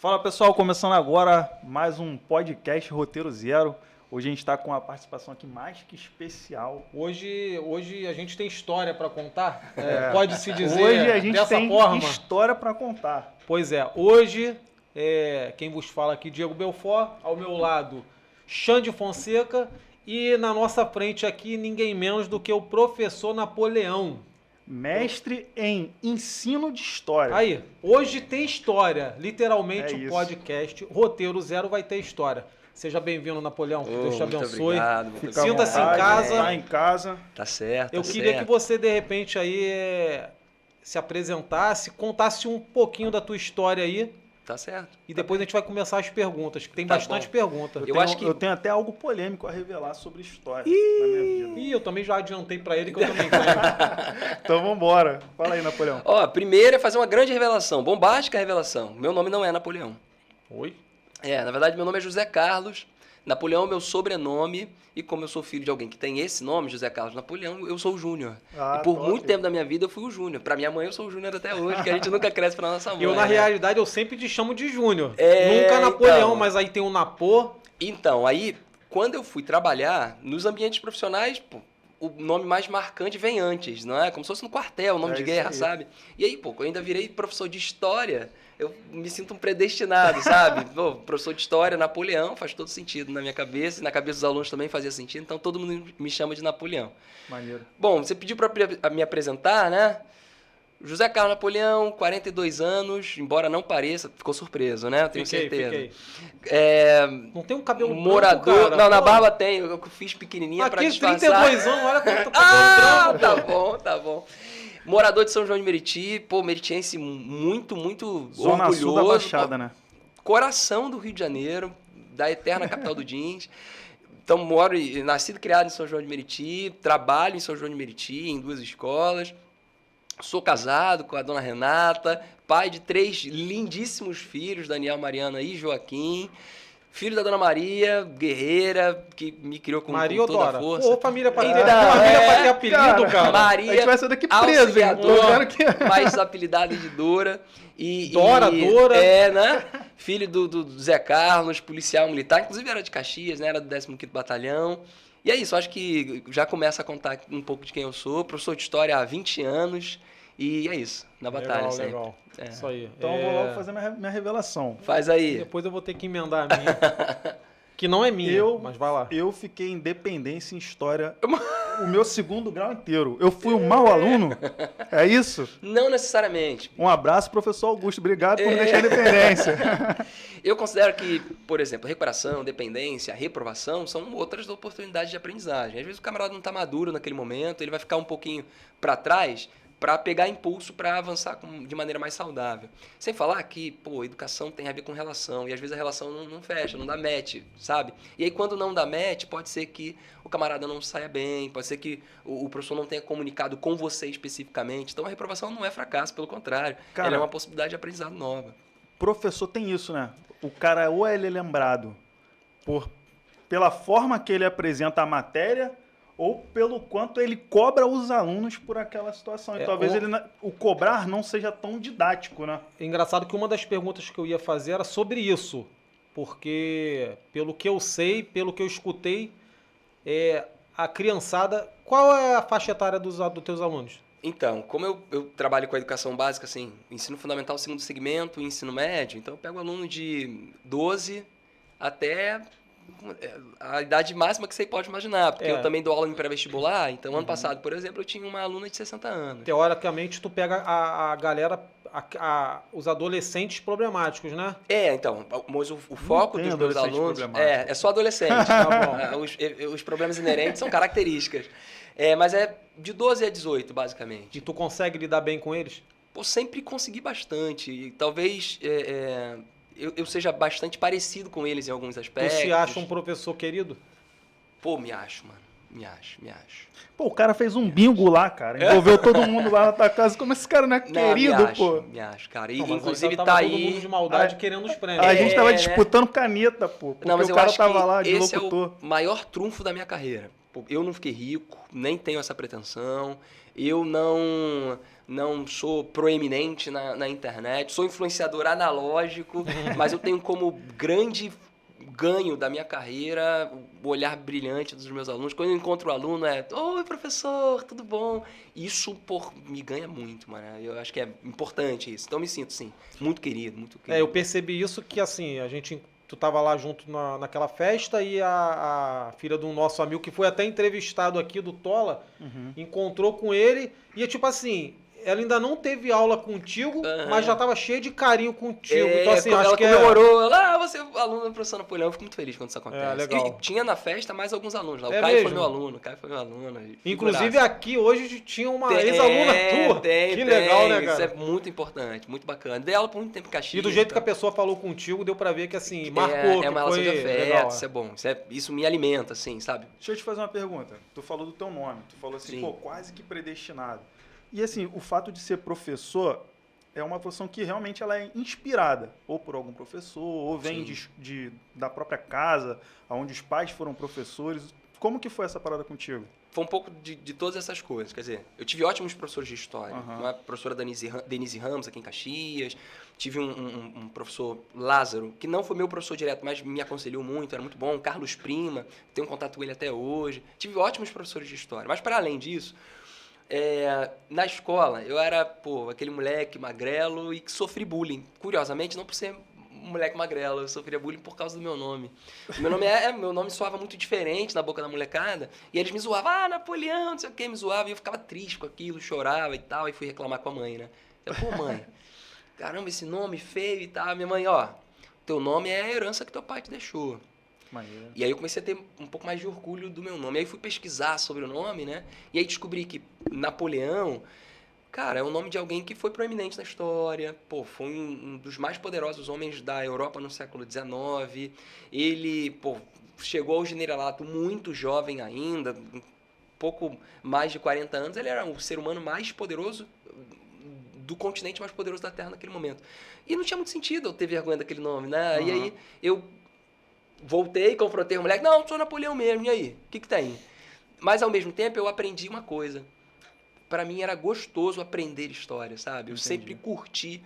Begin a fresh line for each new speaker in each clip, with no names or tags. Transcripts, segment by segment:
Fala pessoal, começando agora mais um podcast Roteiro Zero. Hoje a gente está com uma participação aqui mais que especial.
Hoje a gente tem história para contar, pode-se dizer
Hoje a gente
dessa
tem
forma.
história para contar.
Pois é, hoje quem vos fala aqui, Diego Belfort, ao meu lado, Xande Fonseca e na nossa frente aqui ninguém menos do que o professor Napoleão.
Mestre em ensino de história.
Aí, hoje tem história, literalmente o
isso.
podcast Roteiro Zero vai ter história. Seja bem-vindo, Napoleão, que Deus te abençoe.
Obrigado,
Fica à
Sinta-se em
vontade,
casa.
Tá em casa.
Tá certo.
Eu
tá
queria
certo.
que você, de repente, aí se apresentasse, contasse um pouquinho da tua história aí,
Tá certo.
e depois a gente vai começar as perguntas, que tem
Tá
bastante
bom.
pergunta.
Eu tenho até algo polêmico a revelar sobre história na minha vida.
E eu também já adiantei pra ele que eu também tenho.
Então vambora. Fala aí, Napoleão.
Ó, primeiro é fazer uma grande revelação, bombástica revelação. Meu nome não é Napoleão.
Oi?
Na verdade, meu nome é José Carlos. Napoleão é meu sobrenome. E como eu sou filho de alguém que tem esse nome, José Carlos Napoleão, eu sou o Júnior.
Ah,
E por
top.
muito tempo da minha vida eu fui o Júnior. Pra minha mãe eu sou o Júnior até hoje, que a gente nunca cresce pra nossa mãe.
Eu, na
né?
realidade, eu sempre te chamo de Júnior.
É,
Nunca Napoleão,
então.
mas aí tem o Napô.
Então, aí, quando eu fui trabalhar nos ambientes profissionais, pô, o nome mais marcante vem antes, não é? Como se fosse no quartel, o nome de
isso
guerra,
aí.
sabe? E aí, pô, eu ainda virei professor de história, eu me sinto um predestinado, sabe? Pô, professor de história, Napoleão, faz todo sentido na minha cabeça, e na cabeça dos alunos também fazia sentido, então todo mundo me chama de Napoleão.
Maneiro.
Bom, você pediu para me apresentar, né? José Carlos Napoleão, 42 anos, embora não pareça, ficou surpreso, né? Eu tenho certeza.
Fiquei.
É,
Não tem um cabelo
morador.
branco, cara?
Não, na
Pô,
barba tem, eu fiz pequenininha pra
aqui,
disfarçar.
32 anos, olha quanto cabelo
Ah,
branco.
tá
pô.
bom, tá bom. Morador de São João de Meriti, pô, meritiense muito
Zona
orgulhoso.
Sul da Baixada, né?
Coração do Rio de Janeiro, da eterna capital do jeans. Então, nascido e criado em São João de Meriti, trabalho em São João de Meriti, em 2 escolas. Sou casado com a dona Renata, pai de 3 lindíssimos filhos, Daniel, Mariana e Joaquim. Filho da dona Maria, guerreira, que me criou com
Maria
toda
Odora.
a força.
Pô, família pra ter,
Então,
família pra ter apelido, cara.
Maria,
A gente vai sair daqui preso, hein? Tô
auxiliador,
vendo que...
mais apelidada de Dora.
Dora.
Né? Filho do Zé Carlos, policial militar, inclusive era de Caxias, né? Era do 15º Batalhão. E é isso, acho que já começa a contar um pouco de quem eu sou. Professor de História há 20 anos. E é isso, na batalha sempre.
Legal.
É.
Isso aí.
Então eu vou logo fazer minha revelação.
Faz aí.
Depois eu vou ter que emendar a minha. Que não é minha, mas vai lá.
Eu fiquei em dependência em história o meu 2º grau inteiro. Eu fui um mau aluno? É isso?
Não necessariamente.
Um abraço, professor Augusto. Obrigado por me deixar em dependência.
Eu considero que, por exemplo, recuperação, dependência, reprovação são outras oportunidades de aprendizagem. Às vezes o camarada não está maduro naquele momento, ele vai ficar um pouquinho para trás para pegar impulso para avançar de maneira mais saudável. Sem falar que, pô, educação tem a ver com relação, e às vezes a relação não fecha, não dá match, sabe? E aí quando não dá match, pode ser que o camarada não saia bem, pode ser que o professor não tenha comunicado com você especificamente. Então a reprovação não é fracasso, pelo contrário.
Cara,
ela é uma possibilidade de aprendizado nova.
Professor tem isso, né? O cara ou ele é lembrado pela forma que ele apresenta a matéria ou pelo quanto ele cobra os alunos por aquela situação. E talvez o cobrar não seja tão didático, né?
É engraçado que uma das perguntas que eu ia fazer era sobre isso. Porque, pelo que eu sei, pelo que eu escutei, a criançada... Qual é a faixa etária dos teus alunos?
Então, como eu trabalho com a educação básica, assim, ensino fundamental, 2º segmento, ensino médio, então eu pego aluno de 12 até a idade máxima que você pode imaginar, porque eu também dou aula em pré-vestibular, então ano passado, por exemplo, eu tinha uma aluna de 60 anos.
Teoricamente, tu pega a galera, os adolescentes problemáticos, né?
Então, mas o foco dos meus alunos é só adolescente.
Tá bom.
Os problemas inerentes são características. Mas é de 12 a 18, basicamente.
E tu consegue lidar bem com eles?
Pô, sempre consegui bastante. E talvez eu seja bastante parecido com eles em alguns aspectos.
Tu se acha um professor querido?
Pô, me acho, mano. Me acho.
Pô, o cara fez um bingo lá, cara. Envolveu todo mundo lá na tua casa. Como esse cara não é querido, pô?
Me acho, cara. E,
Não, mas
inclusive
tava
tá
todo
aí...
mundo de maldade querendo os prêmios.
A gente tava
né?
disputando caneta, pô. Porque
Não, mas
o
eu
cara
acho
tava
que
lá de
esse
locutor.
é o maior trunfo da minha carreira. Pô, eu não fiquei rico, nem tenho essa pretensão. Eu não sou proeminente na internet. Sou influenciador analógico, mas eu tenho como grande ganho da minha carreira o olhar brilhante dos meus alunos. Quando eu encontro o aluno, oi, professor, tudo bom? Isso, me ganha muito, mano. Eu acho que é importante isso. Então, eu me sinto, sim, muito querido, muito querido.
Eu percebi isso que, assim, tu tava lá junto naquela festa e a filha do nosso amigo, que foi até entrevistado aqui, do Tola, encontrou com ele e, tipo assim, ela ainda não teve aula contigo, mas já tava cheia de carinho contigo. Então, assim,
ela
acho que
comemorou, você é aluno do professor Napoleão. Eu fico muito feliz quando isso acontece.
Legal.
E tinha na festa mais alguns alunos lá. O
É
Caio
mesmo?
foi meu aluno,
Inclusive,
figuraça.
aqui hoje tinha uma ex-aluna tua. Que legal, né, cara?
Isso é muito importante, muito bacana. Dei aula por muito tempo em Caxias.
E do jeito que a pessoa falou contigo, deu pra ver que, assim, marcou.
É uma
que
relação de
foi
afeto,
legal.
isso é bom. Isso me alimenta, assim, sabe?
Deixa eu te fazer uma pergunta. Tu falou do teu nome, tu falou assim,
Sim.
pô, quase que predestinado. E assim, o fato de ser professor é uma profissão que realmente ela é inspirada, ou por algum professor, ou vem da própria casa, onde os pais foram professores. Como que foi essa parada contigo?
Foi um pouco de todas essas coisas. Quer dizer, eu tive ótimos professores de história. Uma professora Denise Ramos, aqui em Caxias. Tive um professor, Lázaro, que não foi meu professor direto, mas me aconselhou muito, era muito bom. Carlos Prima, tenho contato com ele até hoje. Tive ótimos professores de história. Mas, para além disso, na escola, eu era, aquele moleque magrelo e que sofri bullying. Curiosamente, não por ser moleque magrelo, eu sofria bullying por causa do meu nome. Meu nome soava muito diferente na boca da molecada, e eles me zoavam, Napoleão, não sei o que, me zoavam, e eu ficava triste com aquilo, chorava e tal, e fui reclamar com a mãe, né? Eu, mãe, caramba, esse nome feio e tal. Minha mãe, teu nome é a herança que teu pai te deixou.
Maneiro.
E aí eu comecei a ter um pouco mais de orgulho do meu nome. E aí fui pesquisar sobre o nome, né? E aí descobri que Napoleão, cara, é o nome de alguém que foi proeminente na história. Foi um dos mais poderosos homens da Europa no século XIX. Ele, chegou ao generalato muito jovem ainda, um pouco mais de 40 anos. Ele era o ser humano mais poderoso do continente mais poderoso da Terra naquele momento. E não tinha muito sentido eu ter vergonha daquele nome, né? E aí eu voltei, confrontei o moleque. Não, sou Napoleão mesmo, e aí? O que tem? Mas, ao mesmo tempo, eu aprendi uma coisa. Para mim, era gostoso aprender história, sabe? Eu sempre curti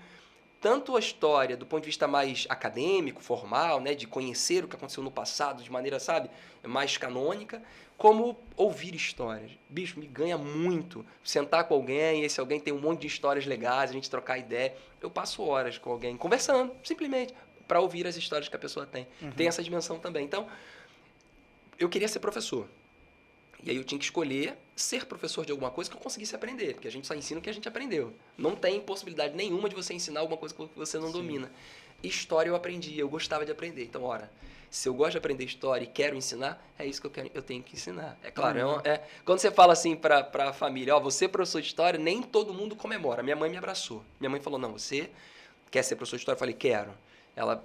tanto a história do ponto de vista mais acadêmico, formal, né? De conhecer o que aconteceu no passado de maneira, sabe? Mais canônica, como ouvir histórias. Bicho, me ganha muito sentar com alguém, esse alguém tem um monte de histórias legais, a gente trocar ideia. Eu passo horas com alguém, conversando, simplesmente, para ouvir as histórias que a pessoa tem. Tem essa dimensão também. Então, eu queria ser professor. E aí eu tinha que escolher ser professor de alguma coisa que eu conseguisse aprender, porque a gente só ensina o que a gente aprendeu. Não tem possibilidade nenhuma de você ensinar alguma coisa que você não domina. História eu aprendi, eu gostava de aprender. Então, se eu gosto de aprender história e quero ensinar, é isso que eu tenho que ensinar. É claro, quando você fala assim para a família, você é professor de história, nem todo mundo comemora. Minha mãe me abraçou. Minha mãe falou, não, você quer ser professor de história? Eu falei, quero. Ela,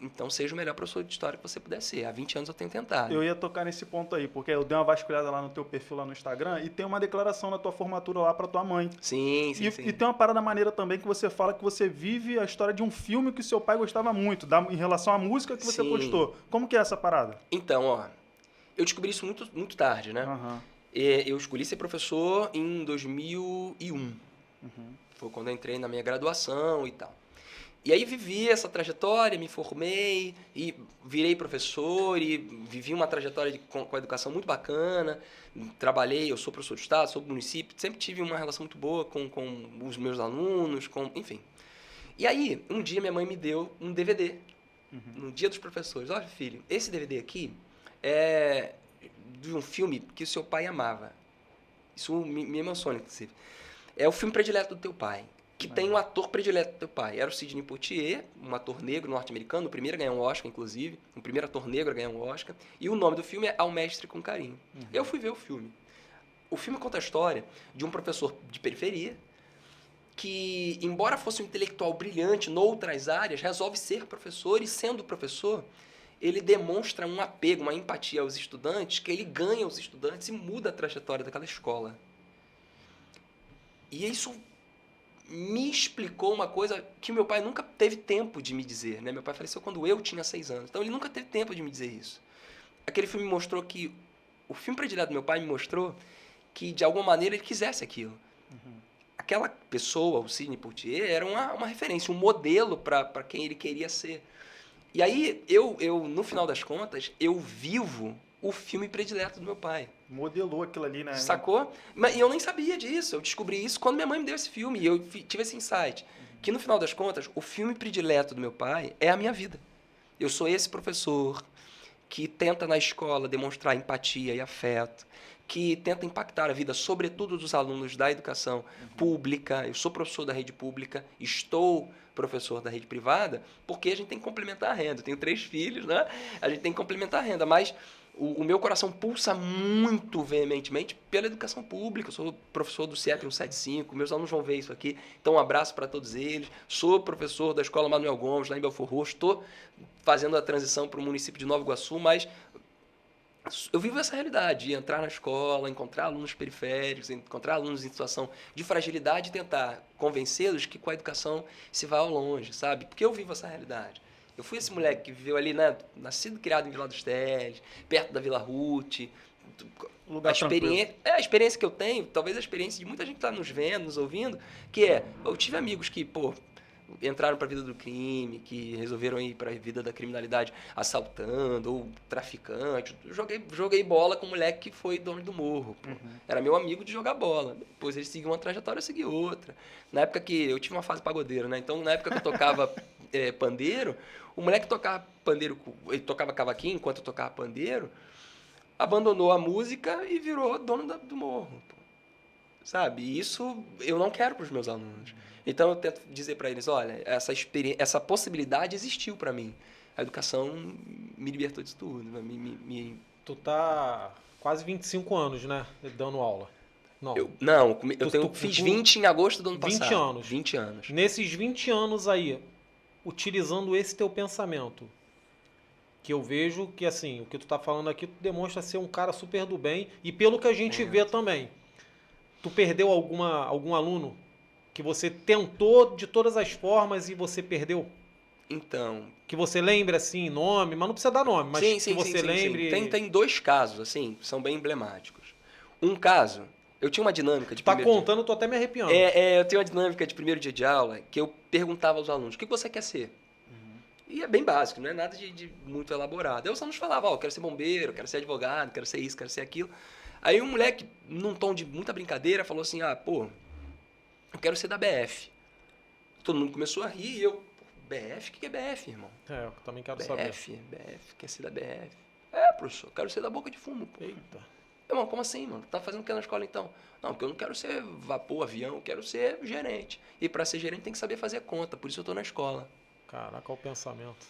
então seja o melhor professor de história que você puder ser. Há 20 anos eu tenho tentado.
Eu ia tocar nesse ponto aí, porque eu dei uma vasculhada lá no teu perfil lá no Instagram e tem uma declaração da tua formatura lá pra tua mãe.
Sim.
E tem uma parada maneira também que você fala que você vive a história de um filme que o seu pai gostava muito, em relação à música que você postou. Como que é essa parada?
Então, eu descobri isso muito, muito tarde, né? Eu escolhi ser professor em 2001. Foi quando eu entrei na minha graduação e tal. E aí vivi essa trajetória, me formei e virei professor e vivi uma trajetória com a educação muito bacana. Trabalhei, eu sou professor de estado, sou do município, sempre tive uma relação muito boa com os meus alunos, enfim. E aí, um dia minha mãe me deu um DVD, no Dia dos Professores. Olha, filho, esse DVD aqui é de um filme que o seu pai amava. Isso me emociona, inclusive. É o filme predileto do teu pai, que tem um ator predileto do teu pai. Era o Sidney Poitier, um ator negro norte-americano, o primeiro a ganhar um Oscar, inclusive. O primeiro ator negro a ganhar um Oscar. E o nome do filme é Ao Mestre com Carinho. Eu fui ver o filme. O filme conta a história de um professor de periferia que, embora fosse um intelectual brilhante noutras áreas, resolve ser professor e, sendo professor, ele demonstra um apego, uma empatia aos estudantes, que ele ganha os estudantes e muda a trajetória daquela escola. E isso me explicou uma coisa que meu pai nunca teve tempo de me dizer, né? Meu pai faleceu quando eu tinha 6 anos, então ele nunca teve tempo de me dizer isso. Aquele filme mostrou que o filme predileto do meu pai me mostrou que, de alguma maneira, ele quisesse aquilo. Aquela pessoa, o Sidney Poitier, era uma referência, um modelo para quem ele queria ser. E aí, no final das contas, eu vivo o filme predileto do meu pai.
Modelou aquilo ali, né?
Sacou? E eu nem sabia disso. Eu descobri isso quando minha mãe me deu esse filme. E eu tive esse insight. Que, no final das contas, o filme predileto do meu pai é a minha vida. Eu sou esse professor que tenta na escola demonstrar empatia e afeto, que tenta impactar a vida, sobretudo dos alunos da educação pública. Eu sou professor da rede pública, estou professor da rede privada, porque a gente tem que complementar a renda. Eu tenho 3 filhos, né? A gente tem que complementar a renda, mas o meu coração pulsa muito veementemente pela educação pública. Eu sou professor do CIEP 175, meus alunos vão ver isso aqui, então um abraço para todos eles. Sou professor da Escola Manuel Gomes, lá em Belfort Roxo, estou fazendo a transição para o município de Nova Iguaçu, mas eu vivo essa realidade de entrar na escola, encontrar alunos periféricos, encontrar alunos em situação de fragilidade e tentar convencê-los que com a educação se vai ao longe, sabe? Porque eu vivo essa realidade. Eu fui esse moleque que viveu ali, né? Nascido e criado em Vila dos Teles, perto da Vila Ruth.
Lugar
A experiência que eu tenho, talvez a experiência de muita gente que está nos vendo, nos ouvindo, que eu tive amigos que, entraram para a vida do crime, que resolveram ir para a vida da criminalidade assaltando ou traficante. Joguei bola com um moleque que foi dono do morro. Era meu amigo de jogar bola. Depois ele seguiu uma trajetória, eu segui outra. Na época que eu tive uma fase pagodeira, né? Então, na época que eu tocava pandeiro, o moleque tocava pandeiro, ele tocava cavaquinho enquanto eu tocava pandeiro, abandonou a música e virou dono do morro. Sabe? E isso eu não quero para os meus alunos. Então eu tento dizer para eles, olha, essa possibilidade existiu para mim. A educação me libertou disso tudo.
Tu tá quase 25 anos, né? Dando aula. Não.
Fiz 20 em agosto do ano
20
passado.
anos.
20 anos.
Nesses 20 anos aí, utilizando esse teu pensamento, que eu vejo que, assim, o que tu tá falando aqui, tu demonstra ser um cara super do bem. E pelo que a gente vê também, tu perdeu algum aluno que você tentou de todas as formas e você perdeu?
Então...
Que você lembre, assim, nome, mas não precisa dar nome, mas que você lembre...
Sim. Tem 2 casos, assim, que são bem emblemáticos. Um caso, eu tinha uma dinâmica de
Tá
primeiro dia.
contando, eu tô até me arrepiando.
Eu tenho uma dinâmica de primeiro dia de aula que eu perguntava aos alunos, o que você quer ser? E é bem básico, não é nada de muito elaborado. Aí os alunos falavam, eu quero ser bombeiro, quero ser advogado, quero ser isso, quero ser aquilo. Aí um moleque, num tom de muita brincadeira, falou assim, eu quero ser da BF. Todo mundo começou a rir e eu, BF? O que é BF, irmão?
Eu também quero saber.
BF, quer ser da BF? Professor, quero ser da boca de fumo. Pô.
Eita.
Irmão, como assim, mano? Tá fazendo o que na escola então? Não, porque eu não quero ser vapor, avião, eu quero ser gerente. E para ser gerente tem que saber fazer conta, por isso eu tô na escola.
Caraca, olha o pensamento.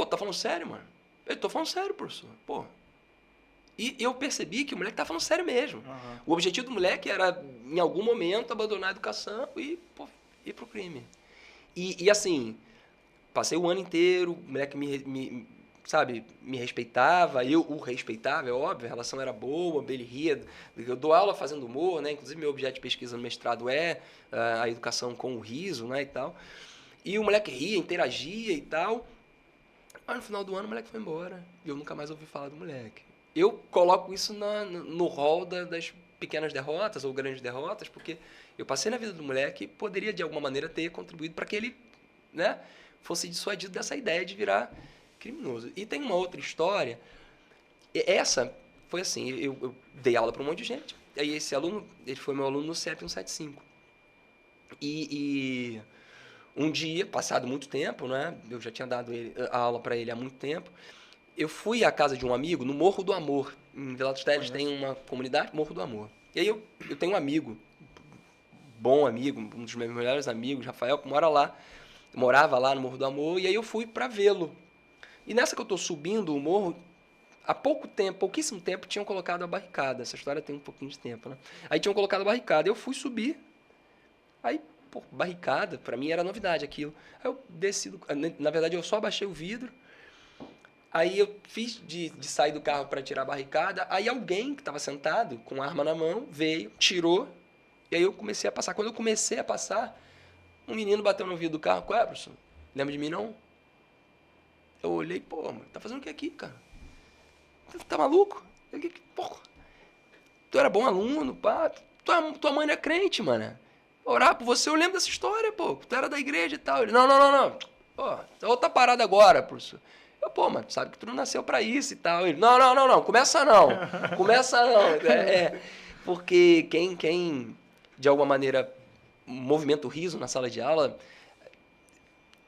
Tá falando sério, mano? Eu tô falando sério, professor. E eu percebi que o moleque tá falando sério mesmo. O objetivo do moleque era, em algum momento, abandonar a educação e ir pro crime. E assim, passei o ano inteiro, o moleque me respeitava, eu o respeitava, é óbvio, a relação era boa, ele ria. Eu dou aula fazendo humor, né? Inclusive, meu objeto de pesquisa no mestrado é a educação com o riso, né, e tal. E o moleque ria, interagia e tal. Mas no final do ano, o moleque foi embora. E eu nunca mais ouvi falar do moleque. Eu coloco isso no rol das pequenas derrotas ou grandes derrotas, porque eu passei na vida do moleque e poderia, de alguma maneira, ter contribuído para que ele, né, fosse dissuadido dessa ideia de virar criminoso. E tem uma outra história. Essa foi assim, eu dei aula para um monte de gente. Aí esse aluno, ele foi meu aluno no CIEP 175. E um dia, passado muito tempo, né, eu já tinha dado a aula para ele há muito tempo, eu fui à casa de um amigo no Morro do Amor. Em Vila dos Teles tem uma comunidade, Morro do Amor. E aí eu tenho um amigo, bom amigo, um dos meus melhores amigos, Rafael, que morava lá no Morro do Amor, e aí eu fui para vê-lo. E nessa que eu estou subindo o morro, há pouquíssimo tempo, tinham colocado a barricada. Essa história tem um pouquinho de tempo, né? Aí tinham colocado a barricada, eu fui subir, aí, barricada, para mim era novidade aquilo. Aí eu desci, na verdade eu só abaixei o vidro, aí eu fiz de sair do carro para tirar a barricada, aí alguém que estava sentado com a arma na mão veio, tirou, e aí eu comecei a passar. Quando eu comecei a passar, um menino bateu no vidro do carro. Qual é, professor? Lembra de mim, não? Eu olhei, mano, tá fazendo o que aqui, cara? Tá maluco? Como tu era bom aluno, pá. Tua mãe não é crente, mano. Orar por você, eu lembro dessa história, pô. Tu era da igreja e tal. Ele, não. Pô, outra parada agora, professor. Eu, pô, mano, sabe que tu não nasceu pra isso e tal. Ele, não. Começa não. Porque quem, de alguma maneira, movimenta o riso na sala de aula,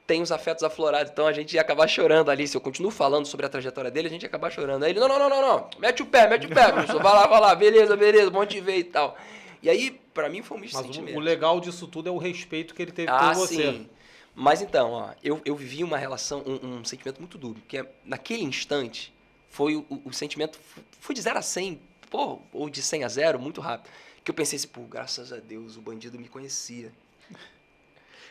tem os afetos aflorados. Então a gente ia acabar chorando ali. Se eu continuo falando sobre a trajetória dele, a gente ia acabar chorando. Aí ele, não. Mete o pé, professor. Vai lá. Beleza. Bom te ver e tal. E aí, pra mim, foi um misto de sentimentos.
O legal disso tudo é o respeito que ele teve por você.
Sim. Mas então, ó, eu vivi uma relação, um sentimento muito duro. Que naquele instante, foi o sentimento... Foi de 0 a 100, pô, ou de 100 a 0, muito rápido. Que eu pensei assim, pô, graças a Deus, o bandido me conhecia.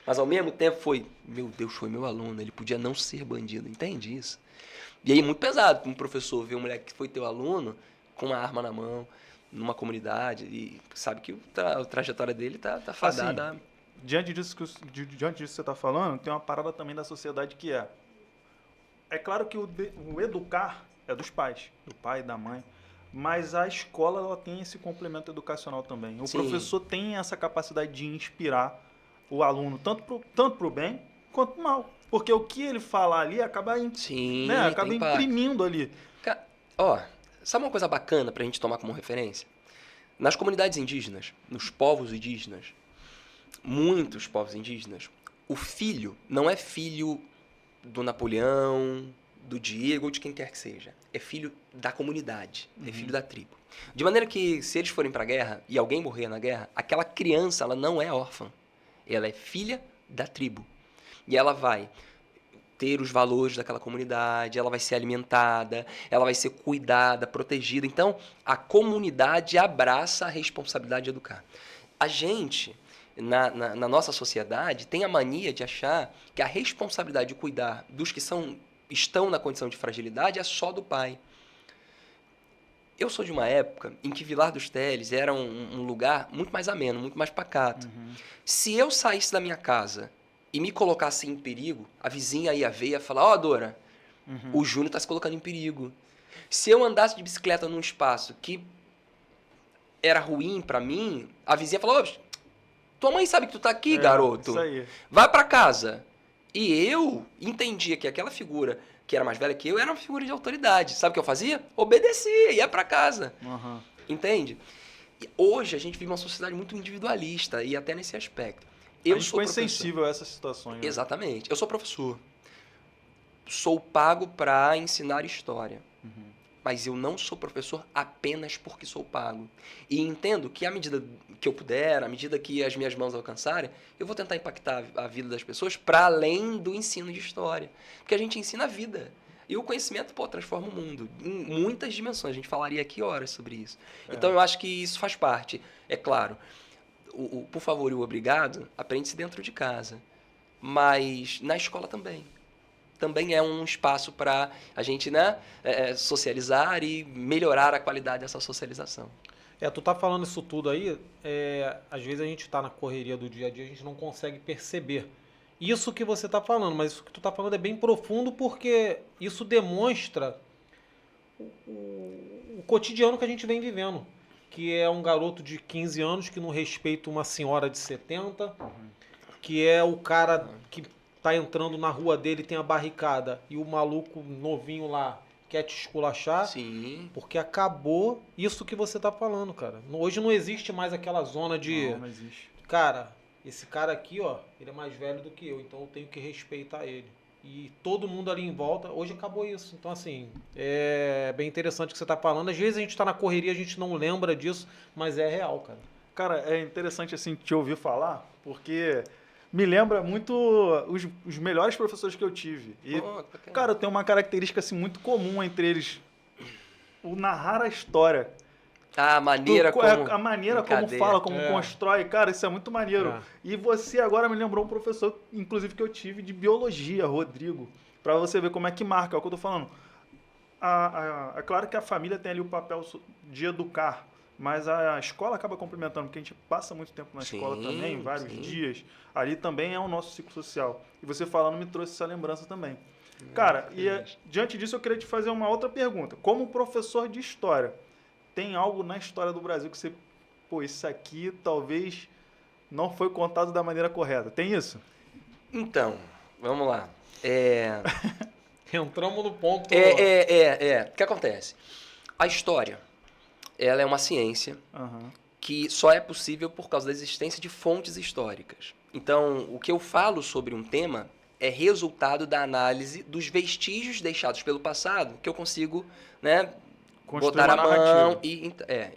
Mas ao mesmo tempo foi, meu Deus, foi meu aluno, ele podia não ser bandido, entende isso? E aí, muito pesado, como professor, ver um moleque que foi teu aluno com uma arma na mão, numa comunidade, e sabe que a trajetória dele tá fadada.
Assim, diante disso que você está falando, tem uma parada também da sociedade que é claro que o educar é dos pais, do pai, da mãe, mas a escola ela tem esse complemento educacional também. O
Sim.
professor tem essa capacidade de inspirar o aluno, tanto pro bem quanto pro mal. Porque o que ele falar ali acaba imprimindo ali.
Ó, sabe uma coisa bacana pra gente tomar como referência? Nas comunidades indígenas, nos povos indígenas, muitos povos indígenas, o filho não é filho do Napoleão, do Diego ou de quem quer que seja. É filho da comunidade, é filho da tribo. De maneira que, se eles forem pra guerra e alguém morrer na guerra, aquela criança ela não é órfã. Ela é filha da tribo. E ela vai ter os valores daquela comunidade, ela vai ser alimentada, ela vai ser cuidada, protegida. Então, a comunidade abraça a responsabilidade de educar. A gente, na nossa sociedade, tem a mania de achar que a responsabilidade de cuidar dos que estão na condição de fragilidade é só do pai. Eu sou de uma época em que Vilar dos Teles era um lugar muito mais ameno, muito mais pacato. Se eu saísse da minha casa e me colocasse em perigo, a vizinha ia ver e ia falar, ó, Dora, o Júnior está se colocando em perigo. Se eu andasse de bicicleta num espaço que era ruim para mim, a vizinha falou, tua mãe sabe que tu tá aqui, garoto.
Isso aí.
Vai para casa. E eu entendia que aquela figura que era mais velha que eu era uma figura de autoridade. Sabe o que eu fazia? Obedecia, ia para casa. Entende? E hoje a gente vive uma sociedade muito individualista e até nesse aspecto.
A gente ficou insensível a essas situações. Né?
Exatamente. Eu sou professor. Sou pago para ensinar história. Mas eu não sou professor apenas porque sou pago. E entendo que à medida que eu puder, à medida que as minhas mãos alcançarem, eu vou tentar impactar a vida das pessoas para além do ensino de história. Porque a gente ensina a vida. E o conhecimento, transforma o mundo em muitas dimensões. A gente falaria aqui horas sobre isso. Então, eu acho que isso faz parte. É claro, o por favor e o obrigado aprende-se dentro de casa. Mas na escola também. Também é um espaço para a gente socializar e melhorar a qualidade dessa socialização.
Tu tá falando isso tudo aí, às vezes a gente tá na correria do dia a dia, a gente não consegue perceber isso que você tá falando, mas isso que tu tá falando é bem profundo porque isso demonstra o cotidiano que a gente vem vivendo, que é um garoto de 15 anos que não respeita uma senhora de 70, que é o cara que tá entrando na rua dele, tem a barricada, e o maluco novinho lá quer te esculachar.
Sim.
Porque acabou isso que você tá falando, cara. Hoje não existe mais aquela zona de...
Não existe.
Cara, esse cara aqui, ele é mais velho do que eu, então eu tenho que respeitar ele. E todo mundo ali em volta, hoje acabou isso. Então, assim, é bem interessante o que você tá falando. Às vezes a gente tá na correria, a gente não lembra disso, mas é real, cara.
Cara, é interessante, assim, te ouvir falar, porque... me lembra muito os melhores professores que eu tive. E, cara, tem uma característica assim, muito comum entre eles. O narrar a história.
A maneira
como fala, como constrói. Cara, isso é muito maneiro. E você agora me lembrou um professor, inclusive, que eu tive de biologia, Rodrigo. Pra você ver como é que marca. É o que eu tô falando. É claro que a família tem ali o papel de educar. Mas a escola acaba complementando, porque a gente passa muito tempo na escola também, vários dias. Ali também é o nosso ciclo social. E você falando me trouxe essa lembrança também. Cara, diante disso eu queria te fazer uma outra pergunta. Como professor de história, tem algo na história do Brasil que você, pô, isso aqui talvez não foi contado da maneira correta. Tem isso?
Então, vamos lá.
Entramos no ponto.
O que acontece? A história, ela é uma ciência
Aham.
que só é possível por causa da existência de fontes históricas. Então, o que eu falo sobre um tema é resultado da análise dos vestígios deixados pelo passado que eu consigo, né,
Construir
botar
uma
a mão
narrativa.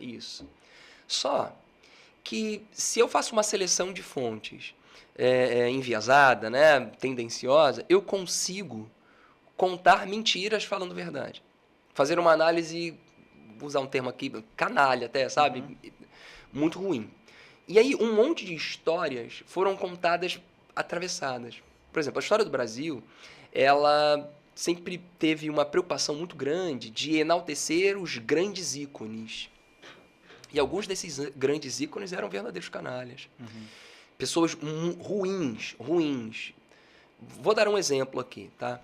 e... isso. Só que se eu faço uma seleção de fontes enviesada, né, tendenciosa, eu consigo contar mentiras falando verdade. Fazer uma análise, vou usar um termo aqui, canalha até, sabe? Muito ruim. E aí um monte de histórias foram contadas atravessadas. Por exemplo, a história do Brasil, ela sempre teve uma preocupação muito grande de enaltecer os grandes ícones. E alguns desses grandes ícones eram verdadeiros canalhas. Pessoas ruins. Vou dar um exemplo aqui, tá?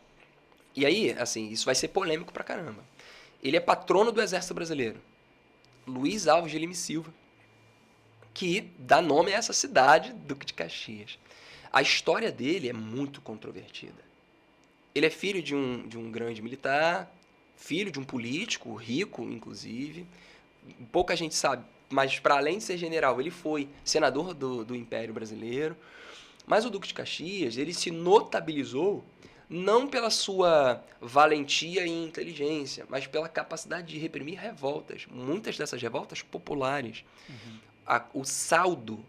E aí, assim, isso vai ser polêmico pra caramba. Ele é patrono do Exército Brasileiro. Luiz Alves de Lima e Silva, que dá nome a essa cidade, Duque de Caxias. A história dele é muito controvertida. Ele é filho de um grande militar, filho de um político, rico, inclusive. Pouca gente sabe, mas para além de ser general, ele foi senador do Império Brasileiro. Mas o Duque de Caxias, ele se notabilizou não pela sua valentia e inteligência, mas pela capacidade de reprimir revoltas. Muitas dessas revoltas populares. O saldo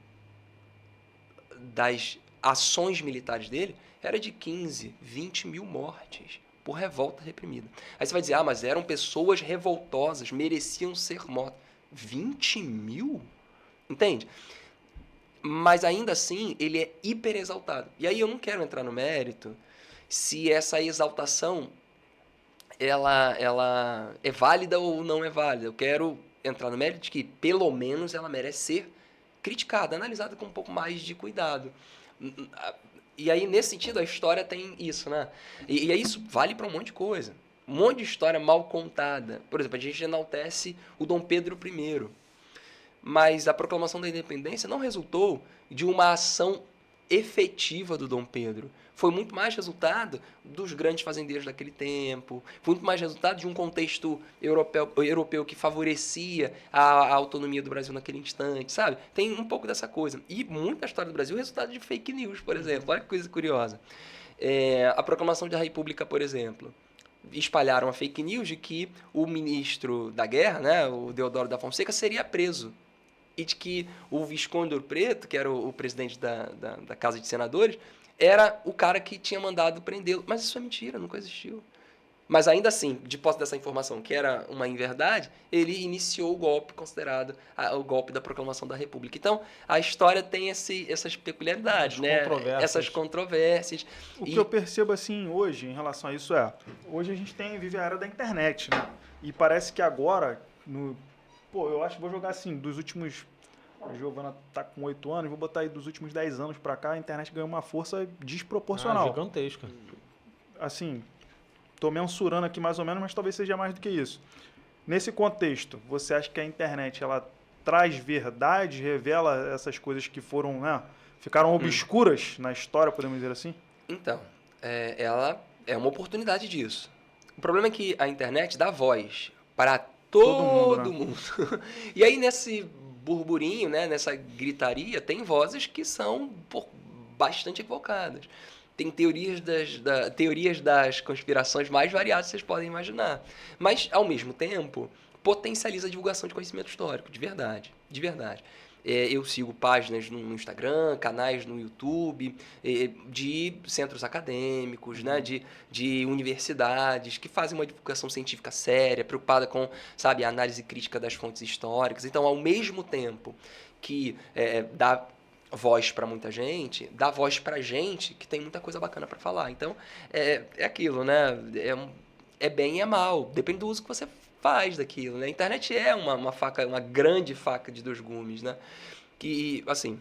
das ações militares dele era de 15, 20 mil mortes por revolta reprimida. Aí você vai dizer, mas eram pessoas revoltosas, mereciam ser mortas. 20 mil? Entende? Mas ainda assim, ele é hiper exaltado. E aí eu não quero entrar no mérito se essa exaltação ela é válida ou não é válida. Eu quero entrar no mérito de que, pelo menos, ela merece ser criticada, analisada com um pouco mais de cuidado. E aí, nesse sentido, a história tem isso, né? E isso vale para um monte de coisa. Um monte de história mal contada. Por exemplo, a gente enaltece o Dom Pedro I. Mas a proclamação da independência não resultou de uma ação efetiva do Dom Pedro. Foi muito mais resultado dos grandes fazendeiros daquele tempo, foi muito mais resultado de um contexto europeu que favorecia a autonomia do Brasil naquele instante, sabe? Tem um pouco dessa coisa. E muita história do Brasil é resultado de fake news, por exemplo. Olha que coisa curiosa. A proclamação da República, por exemplo. Espalharam a fake news de que o ministro da guerra, né, o Deodoro da Fonseca, seria preso. E de que o Visconde Ouro Preto, que era o presidente da Casa de Senadores, era o cara que tinha mandado prendê-lo. Mas isso é mentira, nunca existiu. Mas ainda assim, de posse dessa informação, que era uma inverdade, ele iniciou o golpe considerado o golpe da proclamação da República. Então, a história tem essas peculiaridades, né? Essas controvérsias.
O que eu percebo assim hoje em relação a isso hoje a gente vive a era da internet, né? E parece que agora, eu acho que vou jogar assim, dos últimos... A Giovana tá com 8 anos, vou botar aí dos últimos 10 anos pra cá, a internet ganhou uma força desproporcional.
Gigantesca.
Assim, tô mensurando aqui mais ou menos, mas talvez seja mais do que isso. Nesse contexto, você acha que a internet, ela traz verdade, revela essas coisas que foram, né, ficaram obscuras na história, podemos dizer assim?
Então, ela é uma oportunidade disso. O problema é que a internet dá voz para todo mundo. E aí, nesse burburinho, né, nessa gritaria, tem vozes que são bastante equivocadas. Tem teorias das conspirações mais variadas que vocês podem imaginar. Mas, ao mesmo tempo, potencializa a divulgação de conhecimento histórico, de verdade. De verdade. Eu sigo páginas no Instagram, canais no YouTube, de centros acadêmicos, né, de universidades que fazem uma divulgação científica séria, preocupada com, sabe, a análise crítica das fontes históricas. Então, ao mesmo tempo que dá voz para muita gente, dá voz para gente que tem muita coisa bacana para falar. Então, é aquilo, né? É bem e é mal. Depende do uso que você faz daquilo, né? A internet é uma faca, uma grande faca de dois gumes, né? Que, assim,